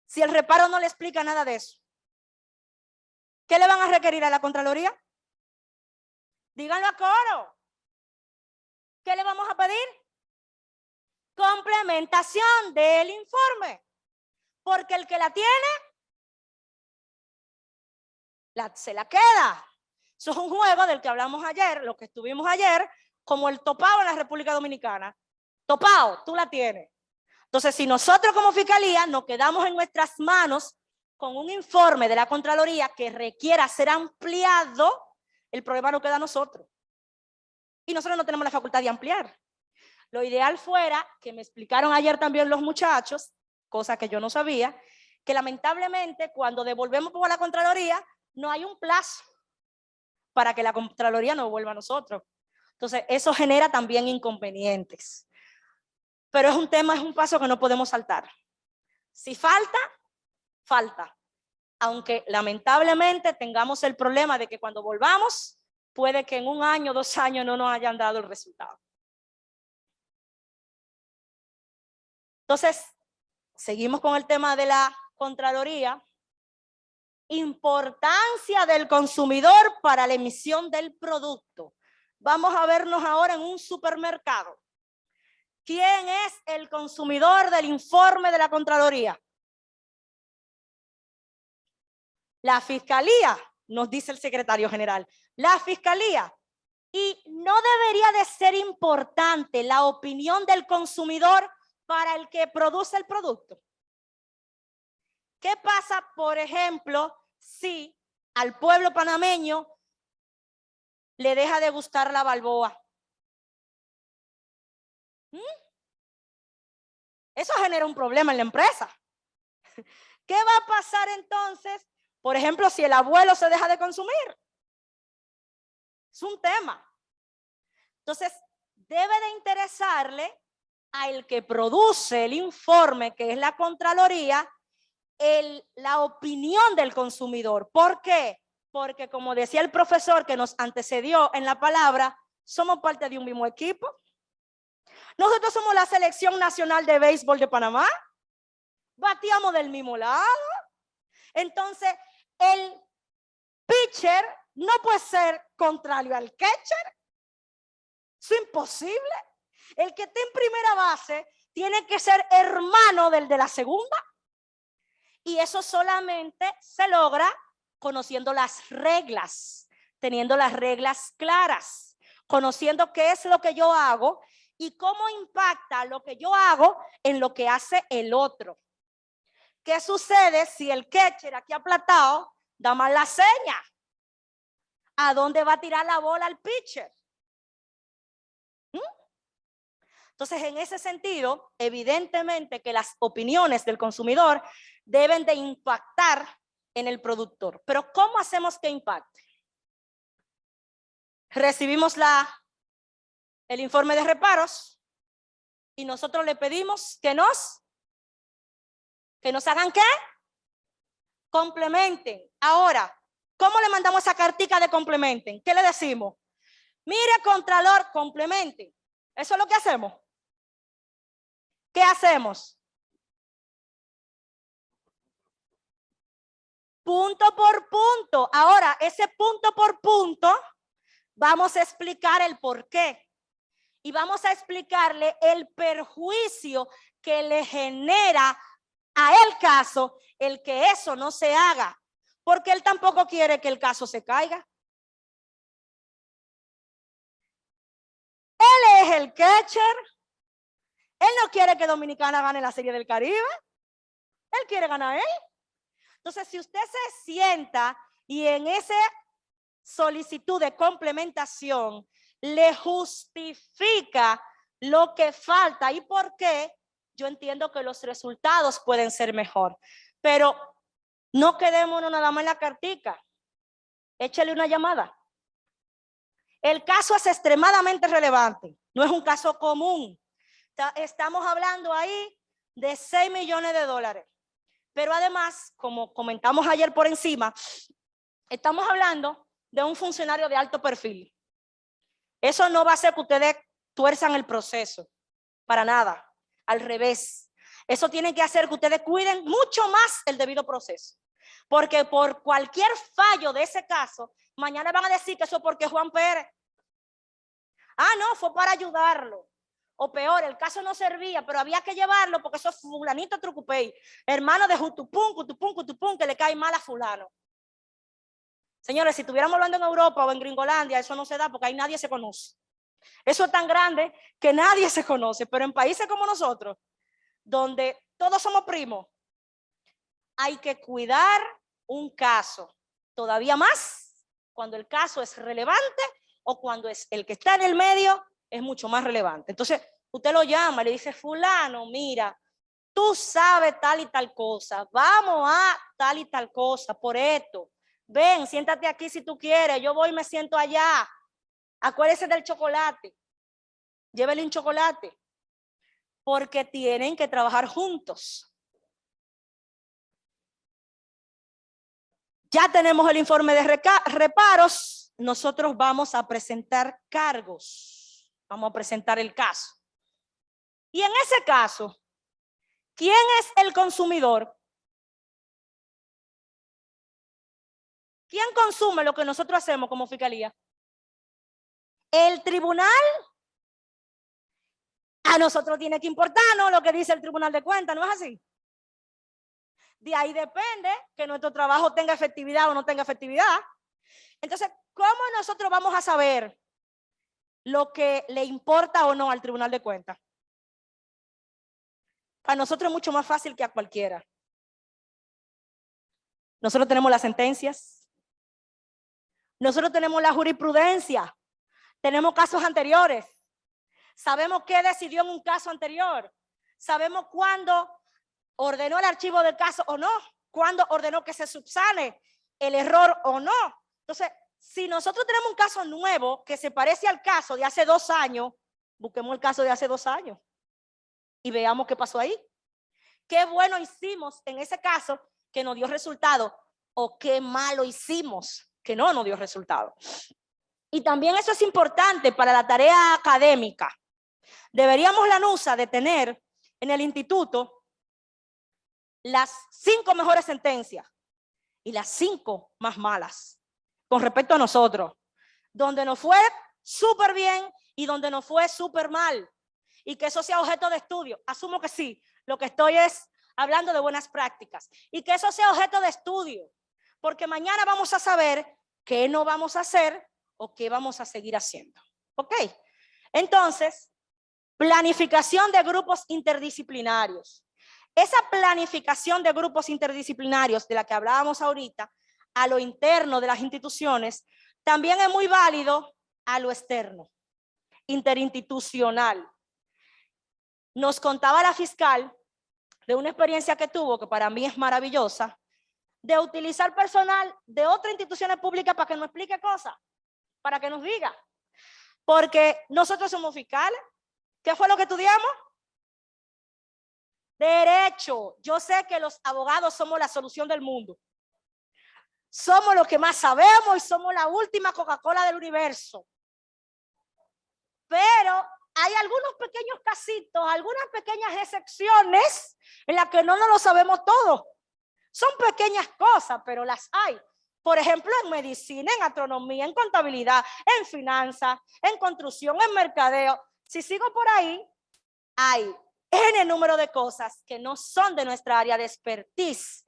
Si el reparo no le explica nada de eso, ¿qué le van a requerir a la Contraloría? Díganlo a coro. ¿Qué le vamos a pedir? Complementación del informe. Porque el que la tiene, se la queda. Eso es un juego del que hablamos ayer, lo que estuvimos ayer, como el topado en la República Dominicana. Topado, tú la tienes. Entonces, si nosotros como fiscalía nos quedamos en nuestras manos con un informe de la Contraloría que requiera ser ampliado, el problema no queda a nosotros. Y nosotros no tenemos la facultad de ampliar. Lo ideal fuera, que me explicaron ayer también los muchachos, cosa que yo no sabía, que lamentablemente cuando devolvemos por la Contraloría, no hay un plazo para que la Contraloría nos devuelva a nosotros. Entonces, eso genera también inconvenientes. Pero es un tema, es un paso que no podemos saltar. Si falta, falta. Aunque lamentablemente tengamos el problema de que cuando volvamos, puede que en 1 año, 2 años no nos hayan dado el resultado. Entonces, seguimos con el tema de la Contraloría. Importancia del consumidor para la emisión del producto. Vamos a vernos ahora en un supermercado. ¿Quién es el consumidor del informe de la Contraloría? La Fiscalía, nos dice el secretario general. La Fiscalía. Y no debería de ser importante la opinión del consumidor para el que produce el producto. ¿Qué pasa, por ejemplo, si al pueblo panameño le deja de gustar la balboa? Eso genera un problema en la empresa. ¿Qué va a pasar entonces, por ejemplo, si el abuelo se deja de consumir? Es un tema. Entonces, debe de interesarle al que produce el informe, que es la Contraloría, la opinión del consumidor. ¿Por qué? Porque, como decía el profesor que nos antecedió en la palabra, somos parte de un mismo equipo. Nosotros somos la selección nacional de béisbol de Panamá. Batíamos del mismo lado. Entonces, el pitcher no puede ser contrario al catcher. Eso es imposible. El que esté en primera base tiene que ser hermano del de la segunda. Y eso solamente se logra conociendo las reglas, teniendo las reglas claras, conociendo qué es lo que yo hago y cómo impacta lo que yo hago en lo que hace el otro. ¿Qué sucede si el catcher aquí aplatado da mal la seña? ¿A dónde va a tirar la bola el pitcher? Entonces, en ese sentido, evidentemente que las opiniones del consumidor deben de impactar en el productor. Pero ¿cómo hacemos que impacte? Recibimos el informe de reparos y nosotros le pedimos que nos hagan ¿qué? Complementen. Ahora, ¿cómo le mandamos esa cartica de complementen? ¿Qué le decimos? Mire, Contralor, complementen. ¿Eso es lo que hacemos? ¿Qué hacemos? Punto por punto. Ahora, ese punto por punto, vamos a explicar el por qué. Y vamos a explicarle el perjuicio que le genera a el caso el que eso no se haga. Porque él tampoco quiere que el caso se caiga. Él es el catcher. Él no quiere que Dominicana gane la Serie del Caribe. Él quiere ganar él. Entonces, si usted se sienta y en esa solicitud de complementación le justifica lo que falta y por qué, yo entiendo que los resultados pueden ser mejor. Pero no quedémonos nada más en la cartica. Échale una llamada. El caso es extremadamente relevante. No es un caso común. Estamos hablando ahí de 6 millones de dólares. Pero además, como comentamos ayer por encima, estamos hablando de un funcionario de alto perfil. Eso no va a hacer que ustedes tuerzan el proceso, para nada, al revés. Eso tiene que hacer que ustedes cuiden mucho más el debido proceso. Porque por cualquier fallo de ese caso, mañana van a decir que eso porque Juan Pérez. Ah, no, fue para ayudarlo. O peor, el caso no servía, pero había que llevarlo porque eso es fulanito trucupey, hermano de Jutupún, Cutupún, Cutupún, que le cae mal a fulano. Señores, si estuviéramos hablando en Europa o en Gringolandia, eso no se da porque ahí nadie se conoce. Eso es tan grande que nadie se conoce, pero en países como nosotros, donde todos somos primos, hay que cuidar un caso, todavía más cuando el caso es relevante o cuando es el que está en el medio es mucho más relevante. Entonces, usted lo llama, le dice, fulano, mira, tú sabes tal y tal cosa, vamos a tal y tal cosa por esto. Ven, siéntate aquí si tú quieres, yo voy y me siento allá. Acuérdese del chocolate, llévele un chocolate, porque tienen que trabajar juntos. Ya tenemos el informe de reparos, nosotros vamos a presentar cargos, vamos a presentar el caso. Y en ese caso, ¿quién es el consumidor? ¿Quién consume lo que nosotros hacemos como fiscalía? El tribunal. A nosotros tiene que importarnos lo que dice el Tribunal de Cuentas, ¿no es así? De ahí depende que nuestro trabajo tenga efectividad o no tenga efectividad. Entonces, ¿cómo nosotros vamos a saber lo que le importa o no al Tribunal de Cuentas? Para nosotros es mucho más fácil que a cualquiera. Nosotros tenemos las sentencias, nosotros tenemos la jurisprudencia, tenemos casos anteriores, sabemos qué decidió en un caso anterior, sabemos cuándo ordenó el archivo del caso o no, cuándo ordenó que se subsane el error o no. Entonces, si nosotros tenemos un caso nuevo que se parece al caso de hace 2 años, busquemos el caso de hace 2 años y veamos qué pasó ahí. Qué bueno hicimos en ese caso que nos dio resultado o qué malo hicimos que no nos dio resultado. Y también eso es importante para la tarea académica. Deberíamos la NUSA de tener en el instituto las 5 mejores sentencias y las 5 más malas con respecto a nosotros, donde nos fue súper bien y donde nos fue súper mal, y que eso sea objeto de estudio. Asumo que sí, lo que estoy es hablando de buenas prácticas, y que eso sea objeto de estudio, porque mañana vamos a saber qué no vamos a hacer o qué vamos a seguir haciendo. ¿Ok? Entonces, planificación de grupos interdisciplinarios. Esa planificación de grupos interdisciplinarios de la que hablábamos ahorita, a lo interno de las instituciones, también es muy válido a lo externo, interinstitucional. Nos contaba la fiscal de una experiencia que tuvo, que para mí es maravillosa, de utilizar personal de otras instituciones públicas para que nos explique cosas, para que nos diga. Porque nosotros somos fiscales. ¿Qué fue lo que estudiamos? Derecho. Yo sé que los abogados somos la solución del mundo. Somos los que más sabemos y somos la última Coca-Cola del universo. Pero hay algunos pequeños casitos, algunas pequeñas excepciones en las que no nos lo sabemos todo. Son pequeñas cosas, pero las hay. Por ejemplo, en medicina, en astronomía, en contabilidad, en finanzas, en construcción, en mercadeo. Si sigo por ahí, hay N número de cosas que no son de nuestra área de expertise.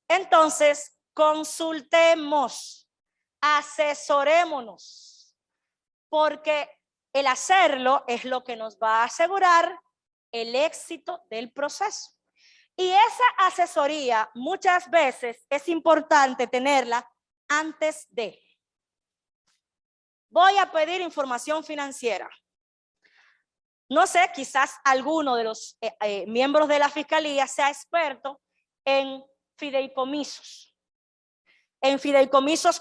Entonces, consultemos, asesorémonos, porque el hacerlo es lo que nos va a asegurar el éxito del proceso. Y esa asesoría muchas veces es importante tenerla antes de. Voy a pedir información financiera. No sé, quizás alguno de los miembros de la fiscalía sea experto en fideicomisos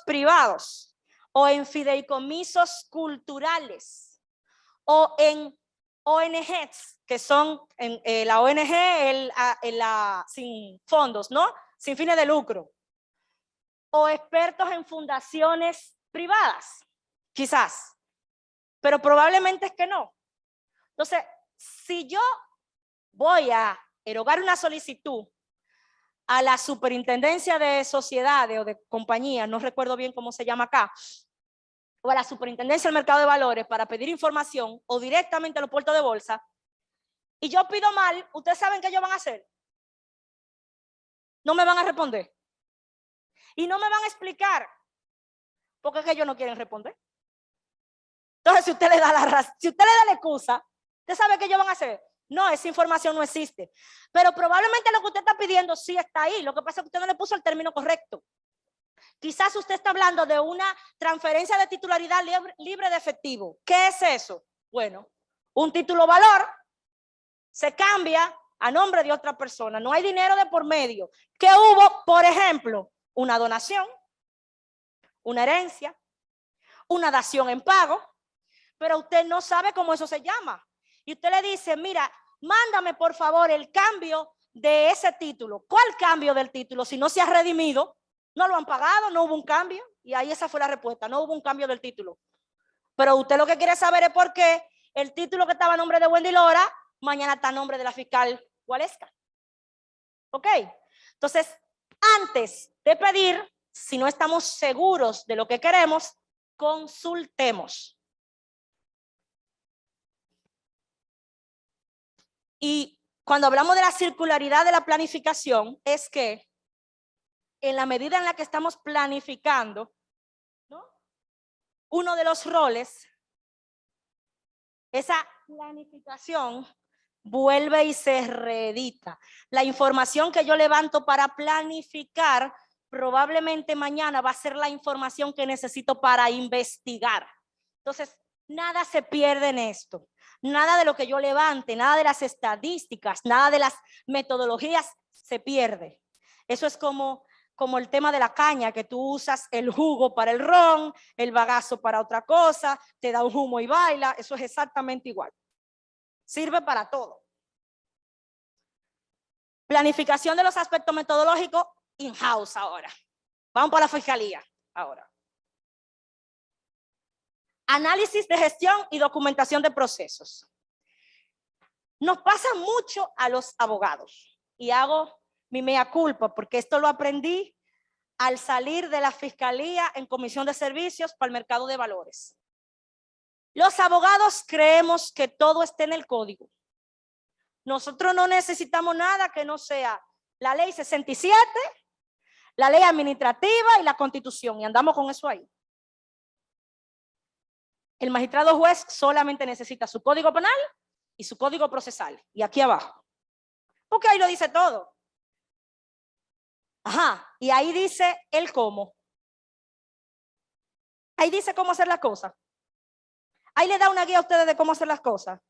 privados, o en fideicomisos culturales, o en ONGs, que son la ONG sin fondos, ¿no? Sin fines de lucro. O expertos en fundaciones privadas, quizás, pero probablemente es que no. Entonces, si yo voy a erogar una solicitud a la Superintendencia de Sociedades o de Compañías, no recuerdo bien cómo se llama acá, o a la Superintendencia del Mercado de Valores para pedir información, o directamente a los puertos de bolsa, y yo pido mal, ¿ustedes saben qué ellos van a hacer? No me van a responder. Y no me van a explicar, porque es que ellos no quieren responder. Entonces, si usted le da la excusa, ¿usted sabe qué ellos van a hacer? No, esa información no existe. Pero probablemente lo que usted está pidiendo sí está ahí. Lo que pasa es que usted no le puso el término correcto. Quizás usted está hablando de una transferencia de titularidad libre de efectivo. ¿Qué es eso? Bueno, un título valor se cambia a nombre de otra persona. No hay dinero de por medio. ¿Qué hubo? Por ejemplo, una donación, una herencia, una dación en pago, pero usted no sabe cómo eso se llama. Y usted le dice, mira, mándame por favor el cambio de ese título. ¿Cuál cambio del título? Si no se ha redimido, no lo han pagado, no hubo un cambio. Y ahí esa fue la respuesta, no hubo un cambio del título. Pero usted lo que quiere saber es por qué el título que estaba a nombre de Wendy Lora, mañana está a nombre de la fiscal Waleska. ¿Ok? Entonces, antes de pedir, si no estamos seguros de lo que queremos, consultemos. Y cuando hablamos de la circularidad de la planificación, es que en la medida en la que estamos planificando, ¿no? Uno de los roles, esa planificación vuelve y se reedita. La información que yo levanto para planificar, probablemente mañana va a ser la información que necesito para investigar. Entonces, nada se pierde en esto. Nada de lo que yo levante, nada de las estadísticas, nada de las metodologías se pierde. Eso es como el tema de la caña, que tú usas el jugo para el ron, el bagazo para otra cosa, te da un humo y baila. Eso es exactamente igual. Sirve para todo. Planificación de los aspectos metodológicos in-house ahora. Vamos para la fiscalía ahora. Análisis de gestión y documentación de procesos. Nos pasa mucho a los abogados y hago mi mea culpa porque esto lo aprendí al salir de la fiscalía en comisión de servicios para el mercado de valores. Los abogados creemos que todo está en el código. Nosotros no necesitamos nada que no sea la ley 67, la ley administrativa y la constitución, y andamos con eso ahí. El magistrado juez solamente necesita su código penal y su código procesal, y aquí abajo. Porque ahí lo dice todo. Ajá, y ahí dice el cómo. Ahí dice cómo hacer las cosas. Ahí le da una guía a ustedes de cómo hacer las cosas.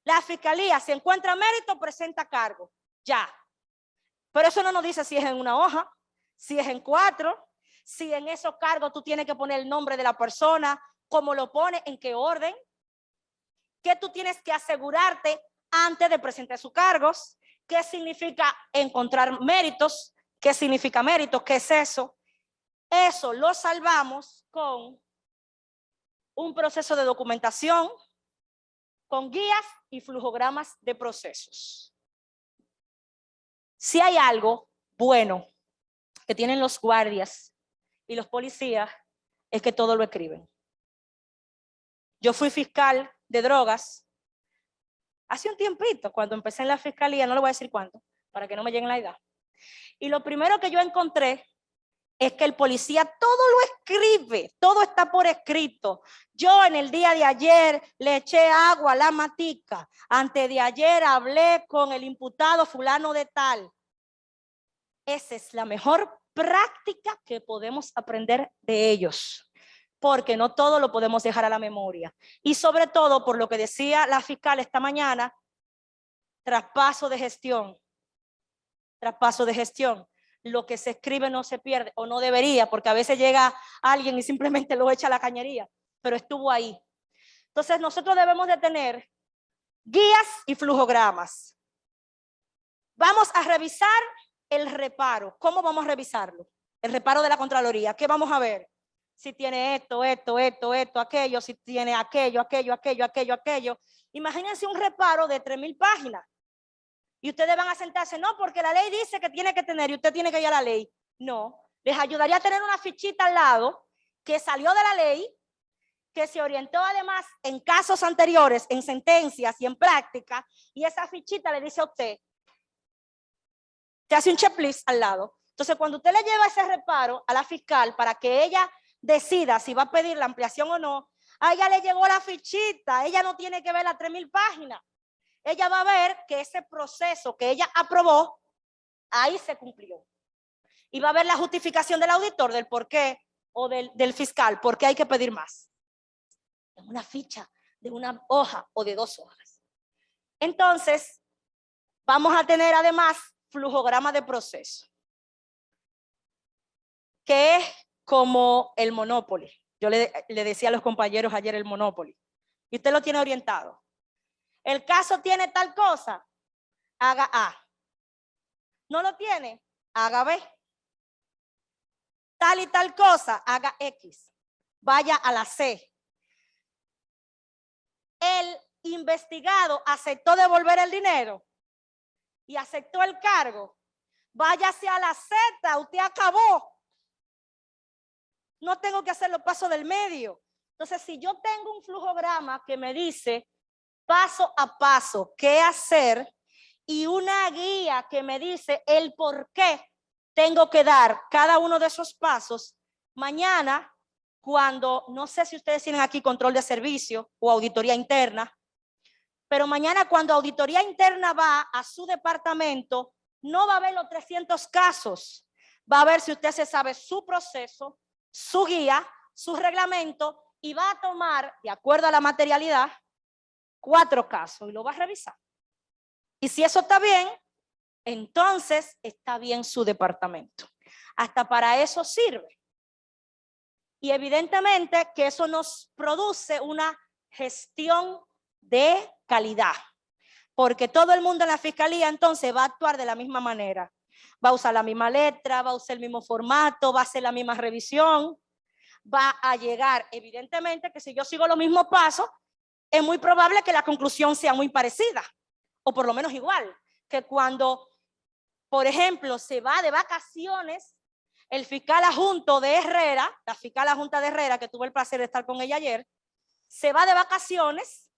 La fiscalía, si encuentra mérito, presenta cargo. Ya. Pero eso no nos dice si es en una hoja, si es en 4, si en esos cargos tú tienes que poner el nombre de la persona, cómo lo pone, en qué orden, qué tú tienes que asegurarte antes de presentar sus cargos, qué significa encontrar méritos, qué significa méritos, qué es eso. Eso lo salvamos con un proceso de documentación, con guías y flujogramas de procesos. Si hay algo bueno que tienen los guardias y los policías, es que todo lo escriben. Yo fui fiscal de drogas hace un tiempito, cuando empecé en la fiscalía, no le voy a decir cuánto, para que no me lleguen la edad. Y lo primero que yo encontré es que el policía todo lo escribe, todo está por escrito. Yo en el día de ayer le eché agua a la matica, antes de ayer hablé con el imputado fulano de tal. Esa es la mejor práctica que podemos aprender de ellos, porque no todo lo podemos dejar a la memoria. Y sobre todo, por lo que decía la fiscal esta mañana, traspaso de gestión. Traspaso de gestión. Lo que se escribe no se pierde, o no debería, porque a veces llega alguien y simplemente lo echa a la cañería, pero estuvo ahí. Entonces nosotros debemos de tener guías y flujogramas. Vamos a revisar el reparo. ¿Cómo vamos a revisarlo? El reparo de la Contraloría. ¿Qué vamos a ver? Si tiene esto, aquello, si tiene aquello. Imagínense un reparo de 3,000 páginas. Y ustedes van a sentarse, no, porque la ley dice que tiene que tener y usted tiene que ir a la ley. No, les ayudaría a tener una fichita al lado que salió de la ley, que se orientó además en casos anteriores, en sentencias y en práctica, y esa fichita le dice a usted, te hace un checklist al lado. Entonces, cuando usted le lleva ese reparo a la fiscal para que ella decida si va a pedir la ampliación o no, a ella le llegó la fichita, ella no tiene que ver las 3,000 páginas. ella va a ver que ese proceso que ella aprobó, ahí se cumplió. Y va a ver la justificación del auditor del por qué, o del fiscal, por qué hay que pedir más. En una ficha, de una hoja o de 2 hojas. Entonces, vamos a tener además flujograma de proceso, que es como el Monopoly. Yo le decía a los compañeros ayer el Monopoly. Y usted lo tiene orientado. El caso tiene tal cosa, haga A. No lo tiene, haga B. Tal y tal cosa, haga X. Vaya a la C. El investigado aceptó devolver el dinero y aceptó el cargo. Váyase a la Z, usted acabó. No tengo que hacer los pasos del medio. Entonces, si yo tengo un flujograma que me dice paso a paso qué hacer y una guía que me dice el por qué tengo que dar cada uno de esos pasos, mañana, cuando, no sé si ustedes tienen aquí control de servicio o auditoría interna, pero mañana cuando auditoría interna va a su departamento, no va a ver los 300 casos, va a ver si usted se sabe su proceso, su guía, su reglamento, y va a tomar, de acuerdo a la materialidad, 4 casos y lo va a revisar. Y si eso está bien, entonces está bien su departamento. Hasta para eso sirve. Y evidentemente que eso nos produce una gestión de calidad, porque todo el mundo en la fiscalía entonces va a actuar de la misma manera. Va a usar la misma letra, va a usar el mismo formato, va a hacer la misma revisión, va a llegar, evidentemente que si yo sigo los mismos pasos, es muy probable que la conclusión sea muy parecida, o por lo menos igual, que cuando, por ejemplo, se va de vacaciones, el fiscal adjunto de Herrera, la fiscal adjunta de Herrera, que tuve el placer de estar con ella ayer, se va de vacaciones,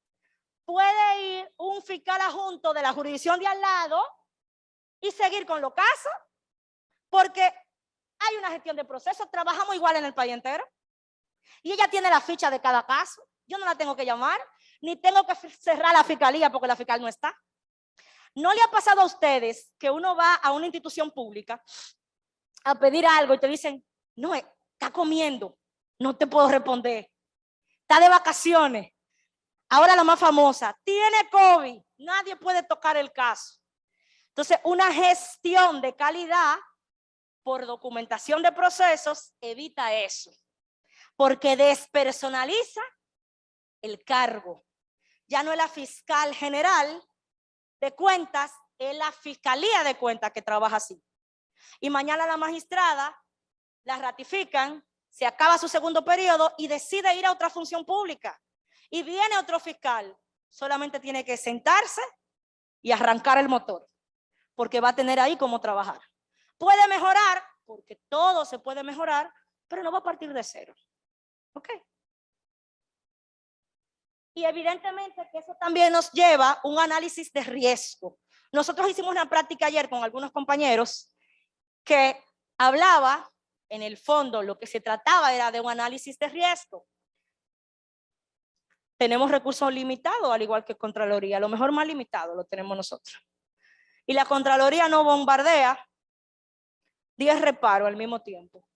puede ir un fiscal adjunto de la jurisdicción de al lado y seguir con los casos, porque hay una gestión de procesos, trabajamos igual en el país entero, y ella tiene la ficha de cada caso, yo no la tengo que llamar, ni tengo que cerrar la fiscalía porque la fiscal no está. ¿No le ha pasado a ustedes que uno va a una institución pública a pedir algo y te dicen, no, está comiendo, no te puedo responder, está de vacaciones? Ahora la más famosa, tiene COVID, nadie puede tocar el caso. Entonces, una gestión de calidad por documentación de procesos evita eso, porque despersonaliza el cargo. Ya no es la fiscal general de cuentas, es la fiscalía de cuentas que trabaja así. Y mañana la magistrada la ratifican, se acaba su segundo periodo y decide ir a otra función pública. Y viene otro fiscal, solamente tiene que sentarse y arrancar el motor, porque va a tener ahí cómo trabajar. Puede mejorar, porque todo se puede mejorar, pero no va a partir de cero. ¿Ok? Y evidentemente que eso también nos lleva a un análisis de riesgo. Nosotros hicimos una práctica ayer con algunos compañeros que hablaba, en el fondo, lo que se trataba era de un análisis de riesgo. Tenemos recursos limitados, al igual que Contraloría, lo mejor más limitado lo tenemos nosotros. Y la Contraloría no bombardea 10 reparos al mismo tiempo,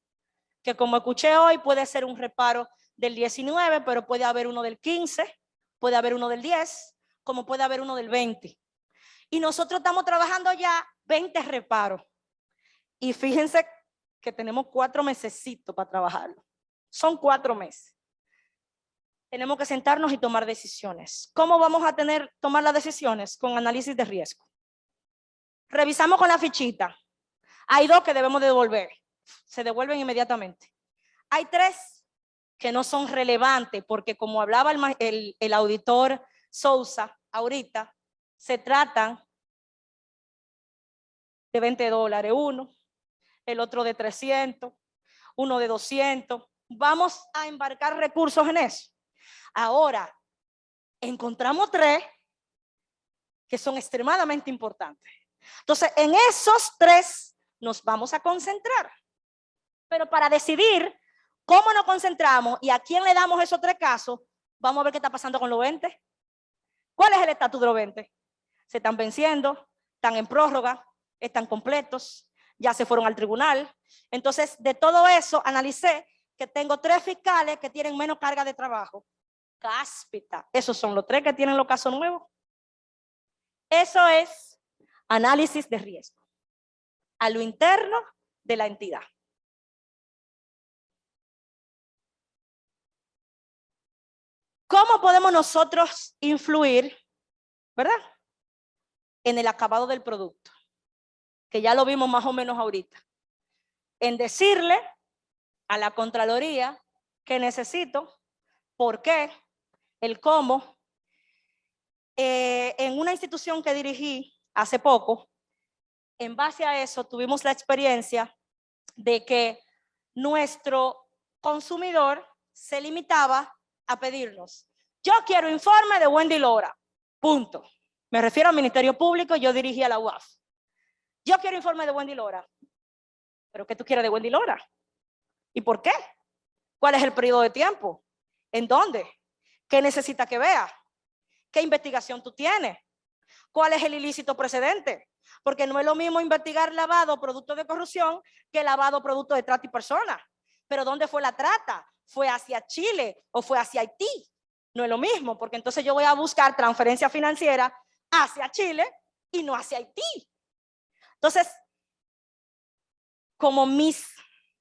que como escuché hoy puede ser un reparo del 19, pero puede haber uno del 15, puede haber uno del 10, como puede haber uno del 20. Y nosotros estamos trabajando ya 20 reparos. Y fíjense que tenemos 4 mesecitos para trabajarlo. Son 4 meses. Tenemos que sentarnos y tomar decisiones. ¿Cómo vamos a tomar las decisiones? Con análisis de riesgo. Revisamos con la fichita. Hay 2 que debemos devolver. Se devuelven inmediatamente. Hay 3 que no son relevantes porque, como hablaba el auditor Sousa ahorita, se tratan de $20 uno, el otro de 300, uno de 200. Vamos a embarcar recursos en eso. Ahora, encontramos 3 que son extremadamente importantes. Entonces, en esos 3 nos vamos a concentrar. Pero para decidir cómo nos concentramos y a quién le damos esos 3 casos, vamos a ver qué está pasando con los 20. ¿Cuál es el estatus de los 20? se están venciendo, están en prórroga, están completos, ya se fueron al tribunal. Entonces, de todo eso, analicé que tengo 3 fiscales que tienen menos carga de trabajo. Cáspita, esos son los 3 que tienen los casos nuevos. Eso es análisis de riesgo a lo interno de la entidad. ¿Cómo podemos nosotros influir, verdad, en el acabado del producto? Que ya lo vimos más o menos ahorita. En decirle a la Contraloría que necesito, por qué, el cómo. En una institución que dirigí hace poco, en base a eso tuvimos la experiencia de que nuestro consumidor se limitaba a pedirnos: yo quiero informe de Wendy Lora, punto. Me refiero al Ministerio Público, yo dirigía la UAF. Yo quiero informe de Wendy Lora. ¿Pero qué tú quieres de Wendy Lora? ¿Y por qué? ¿Cuál es el periodo de tiempo? ¿En dónde? ¿Qué necesita que vea? ¿Qué investigación tú tienes? ¿Cuál es el ilícito precedente? Porque no es lo mismo investigar lavado producto de corrupción que lavado producto de trata y personas. Pero ¿dónde fue la trata? ¿Fue hacia Chile o fue hacia Haití? No es lo mismo, porque entonces yo voy a buscar transferencia financiera hacia Chile y no hacia Haití. Entonces, como mis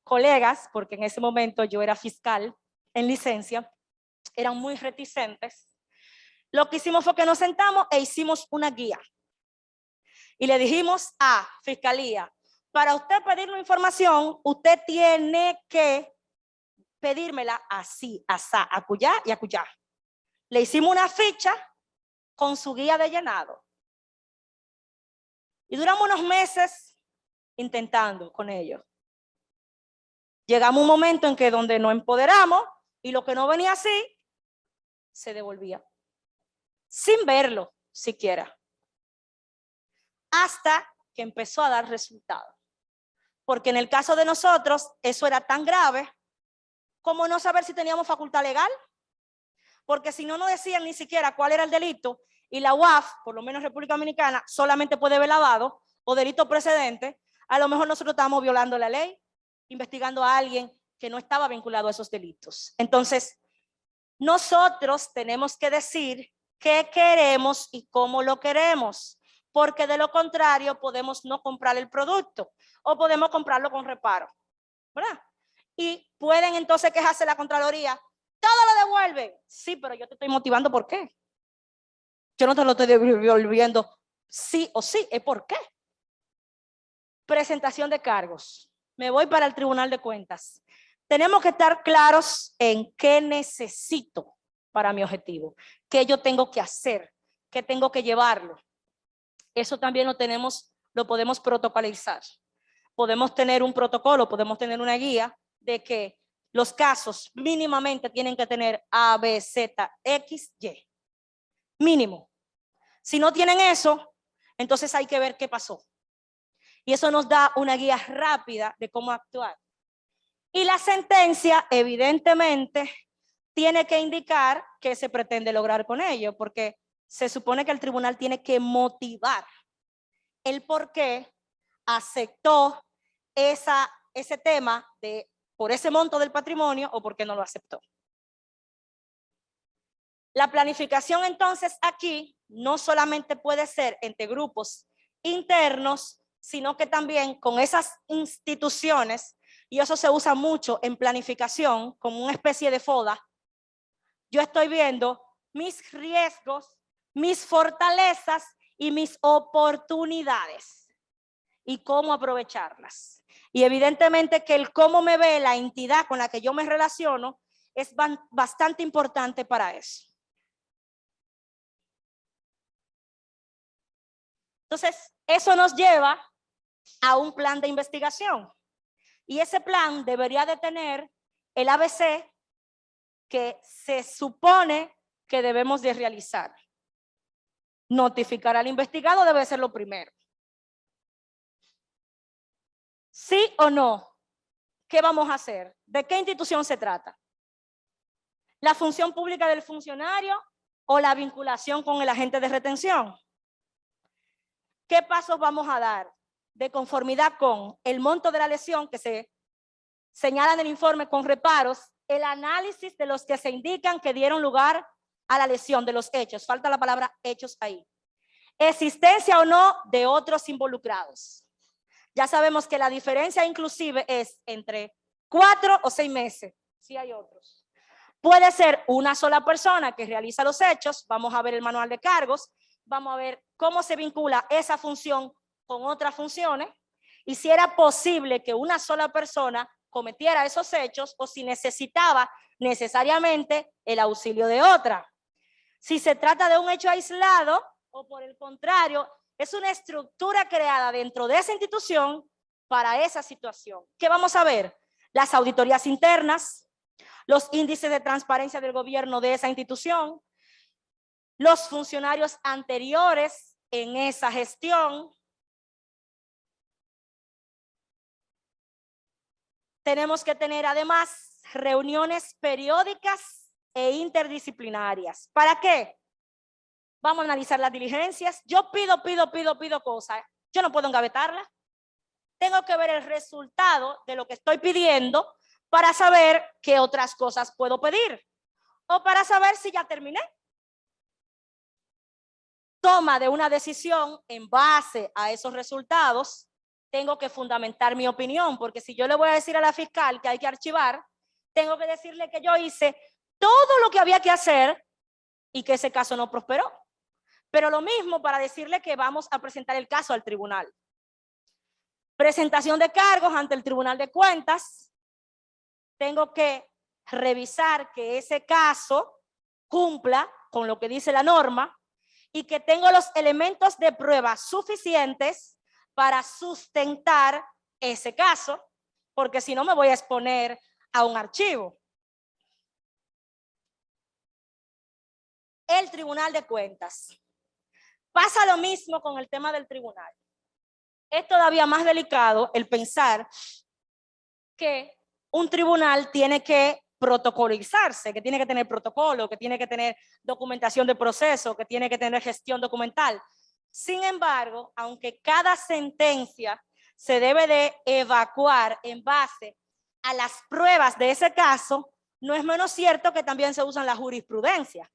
colegas, porque en ese momento yo era fiscal en licencia, eran muy reticentes, lo que hicimos fue que nos sentamos e hicimos una guía. Y le dijimos a Fiscalía: para usted pedirme información, usted tiene que pedírmela así, asá, acullá y acullá. Le hicimos una ficha con su guía de llenado. Y duramos unos meses intentando con ellos. Llegamos a un momento en que donde nos empoderamos y lo que no venía así, se devolvía. Sin verlo siquiera. Hasta que empezó a dar resultados. Porque en el caso de nosotros, eso era tan grave como no saber si teníamos facultad legal. Porque si no nos decían ni siquiera cuál era el delito, y la UAF, por lo menos República Dominicana, solamente puede ver lavado o delito precedente, a lo mejor nosotros estábamos violando la ley, investigando a alguien que no estaba vinculado a esos delitos. Entonces, nosotros tenemos que decir qué queremos y cómo lo queremos, porque de lo contrario podemos no comprar el producto o podemos comprarlo con reparo, ¿verdad? Y pueden entonces quejarse la Contraloría: todo lo devuelven. Sí, pero yo te estoy motivando por qué. Yo no te lo estoy devolviendo sí o sí, es por qué. Presentación de cargos. Me voy para el Tribunal de Cuentas. Tenemos que estar claros en qué necesito para mi objetivo, qué yo tengo que hacer, qué tengo que llevarlo. Eso también lo podemos protocolizar. Podemos tener un protocolo, podemos tener una guía de que los casos mínimamente tienen que tener A, B, Z, X, Y. Mínimo. Si no tienen eso, entonces hay que ver qué pasó. Y eso nos da una guía rápida de cómo actuar. Y la sentencia, evidentemente, tiene que indicar qué se pretende lograr con ello, porque se supone que el tribunal tiene que motivar el por qué aceptó ese tema por ese monto del patrimonio o por qué no lo aceptó. La planificación entonces aquí no solamente puede ser entre grupos internos, sino que también con esas instituciones, y eso se usa mucho en planificación como una especie de FODA. Yo estoy viendo mis riesgos, mis fortalezas y mis oportunidades y cómo aprovecharlas. Y evidentemente que el cómo me ve la entidad con la que yo me relaciono es bastante importante para eso. Entonces, eso nos lleva a un plan de investigación. Y ese plan debería de tener el ABC que se supone que debemos de realizar. Notificar al investigado debe ser lo primero. ¿Sí o no? ¿Qué vamos a hacer? ¿De qué institución se trata? ¿La función pública del funcionario o la vinculación con el agente de retención? ¿qué pasos vamos a dar de conformidad con el monto de la lesión que se señala en el informe con reparos, el análisis de los que se indican que dieron lugar a la lesión, de los hechos, falta la palabra hechos ahí, existencia o no de otros involucrados? Ya sabemos que la diferencia inclusive es entre 4 o 6 meses, si hay otros. Puede ser una sola persona que realiza los hechos, vamos a ver el manual de cargos, vamos a ver cómo se vincula esa función con otras funciones y si era posible que una sola persona cometiera esos hechos o si necesitaba necesariamente el auxilio de otra. Si se trata de un hecho aislado o por el contrario, es una estructura creada dentro de esa institución para esa situación. ¿Qué vamos a ver? Las auditorías internas, los índices de transparencia del gobierno de esa institución, los funcionarios anteriores en esa gestión. Tenemos que tener además reuniones periódicas e interdisciplinarias. ¿Para qué? Vamos a analizar las diligencias. Yo pido cosas. Yo no puedo engavetarlas. Tengo que ver el resultado de lo que estoy pidiendo para saber qué otras cosas puedo pedir o para saber si ya terminé. Toma de una decisión en base a esos resultados, tengo que fundamentar mi opinión, porque si yo le voy a decir a la fiscal que hay que archivar, tengo que decirle que yo hice todo lo que había que hacer y que ese caso no prosperó. Pero lo mismo para decirle que vamos a presentar el caso al tribunal. Presentación de cargos ante el Tribunal de Cuentas. Tengo que revisar que ese caso cumpla con lo que dice la norma y que tengo los elementos de prueba suficientes para sustentar ese caso, porque si no me voy a exponer a un archivo. El Tribunal de Cuentas. Pasa lo mismo con el tema del tribunal. Es todavía más delicado el pensar que un tribunal tiene que protocolizarse, que tiene que tener protocolo, que tiene que tener documentación de proceso, que tiene que tener gestión documental. Sin embargo, aunque cada sentencia se debe de evacuar en base a las pruebas de ese caso, no es menos cierto que también se usan la jurisprudencia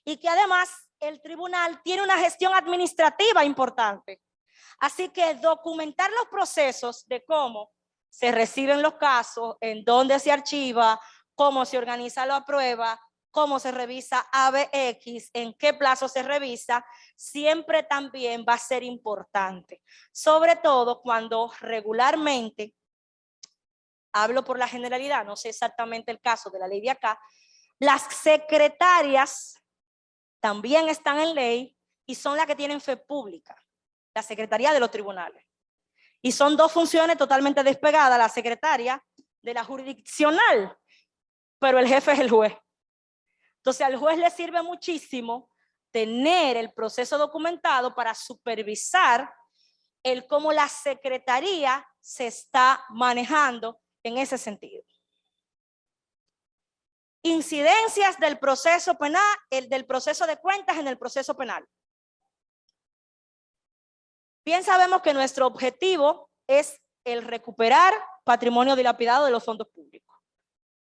y que además el tribunal tiene una gestión administrativa importante. Así que documentar los procesos de cómo se reciben los casos, en dónde se archiva, cómo se organiza la prueba, cómo se revisa ABX, en qué plazo se revisa, siempre también va a ser importante. Sobre todo cuando regularmente, hablo por la generalidad, no sé exactamente el caso de la ley de acá, las secretarias también están en ley y son las que tienen fe pública, la secretaría de los tribunales. Y son dos funciones totalmente despegadas, la secretaria de la jurisdiccional, pero el jefe es el juez. Entonces al juez le sirve muchísimo tener el proceso documentado para supervisar el cómo la secretaría se está manejando en ese sentido. Incidencias del proceso penal, del proceso de cuentas en el proceso penal. Bien sabemos que nuestro objetivo es el recuperar patrimonio dilapidado de los fondos públicos.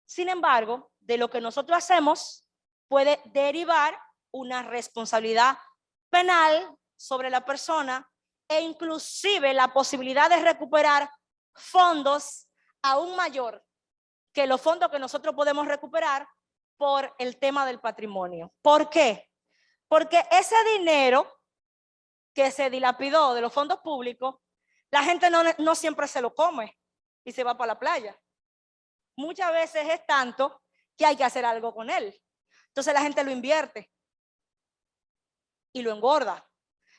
Sin embargo, de lo que nosotros hacemos puede derivar una responsabilidad penal sobre la persona e inclusive la posibilidad de recuperar fondos aún mayor que los fondos que nosotros podemos recuperar por el tema del patrimonio. ¿Por qué? Porque ese dinero que se dilapidó de los fondos públicos, la gente no siempre se lo come y se va para la playa. Muchas veces es tanto que hay que hacer algo con él. Entonces la gente lo invierte y lo engorda.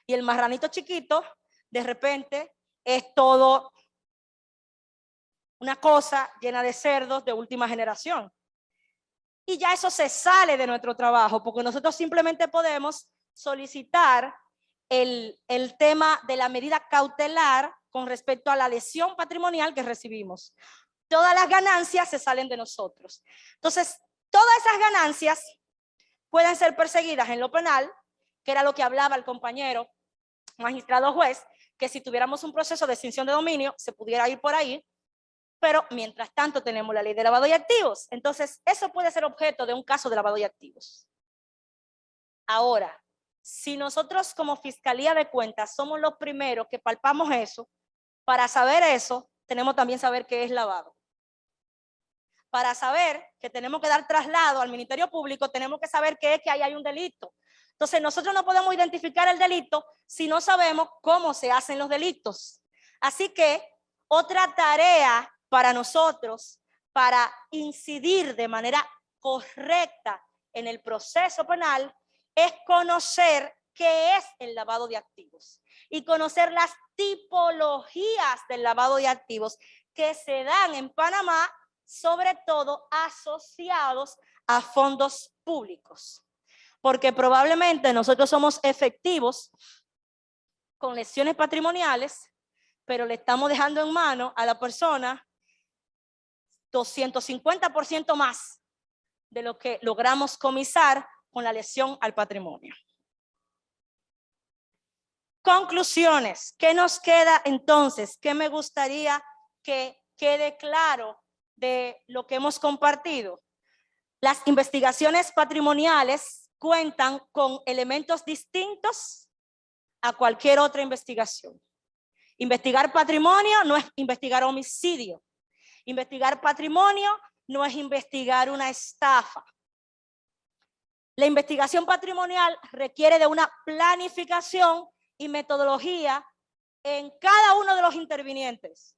Y el marranito chiquito, de repente, es todo una cosa llena de cerdos de última generación. Y ya eso se sale de nuestro trabajo, porque nosotros simplemente podemos solicitar el tema de la medida cautelar con respecto a la lesión patrimonial que recibimos. Todas las ganancias se salen de nosotros. Entonces, todas esas ganancias pueden ser perseguidas en lo penal, que era lo que hablaba el compañero magistrado juez, que si tuviéramos un proceso de extinción de dominio, se pudiera ir por ahí, pero mientras tanto tenemos la ley de lavado de activos. Entonces, eso puede ser objeto de un caso de lavado de activos. Ahora, si nosotros como Fiscalía de Cuentas somos los primeros que palpamos eso, para saber eso, tenemos también saber qué es lavado. Para saber que tenemos que dar traslado al Ministerio Público, tenemos que saber qué es que ahí hay un delito. Entonces, nosotros no podemos identificar el delito si no sabemos cómo se hacen los delitos. Así que, otra tarea para nosotros, para incidir de manera correcta en el proceso penal, es conocer qué es el lavado de activos y conocer las tipologías del lavado de activos que se dan en Panamá, sobre todo asociados a fondos públicos. Porque probablemente nosotros somos efectivos con lesiones patrimoniales, pero le estamos dejando en mano a la persona 250% más de lo que logramos comisar con la lesión al patrimonio. Conclusiones. ¿Qué nos queda entonces? ¿Qué me gustaría que quede claro de lo que hemos compartido? Las investigaciones patrimoniales cuentan con elementos distintos a cualquier otra investigación. Investigar patrimonio no es investigar homicidio. Investigar patrimonio no es investigar una estafa. La investigación patrimonial requiere de una planificación y metodología en cada uno de los intervinientes.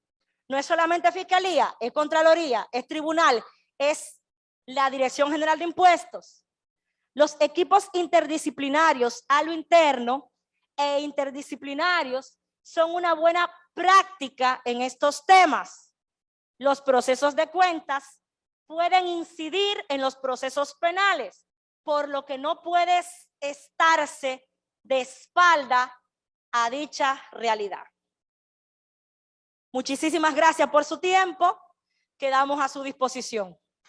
No es solamente Fiscalía, es Contraloría, es Tribunal, es la Dirección General de Impuestos. Los equipos interdisciplinarios a lo interno e interdisciplinarios son una buena práctica en estos temas. Los procesos de cuentas pueden incidir en los procesos penales, por lo que no puedes estarse de espalda a dicha realidad. Muchísimas gracias por su tiempo. Quedamos a su disposición.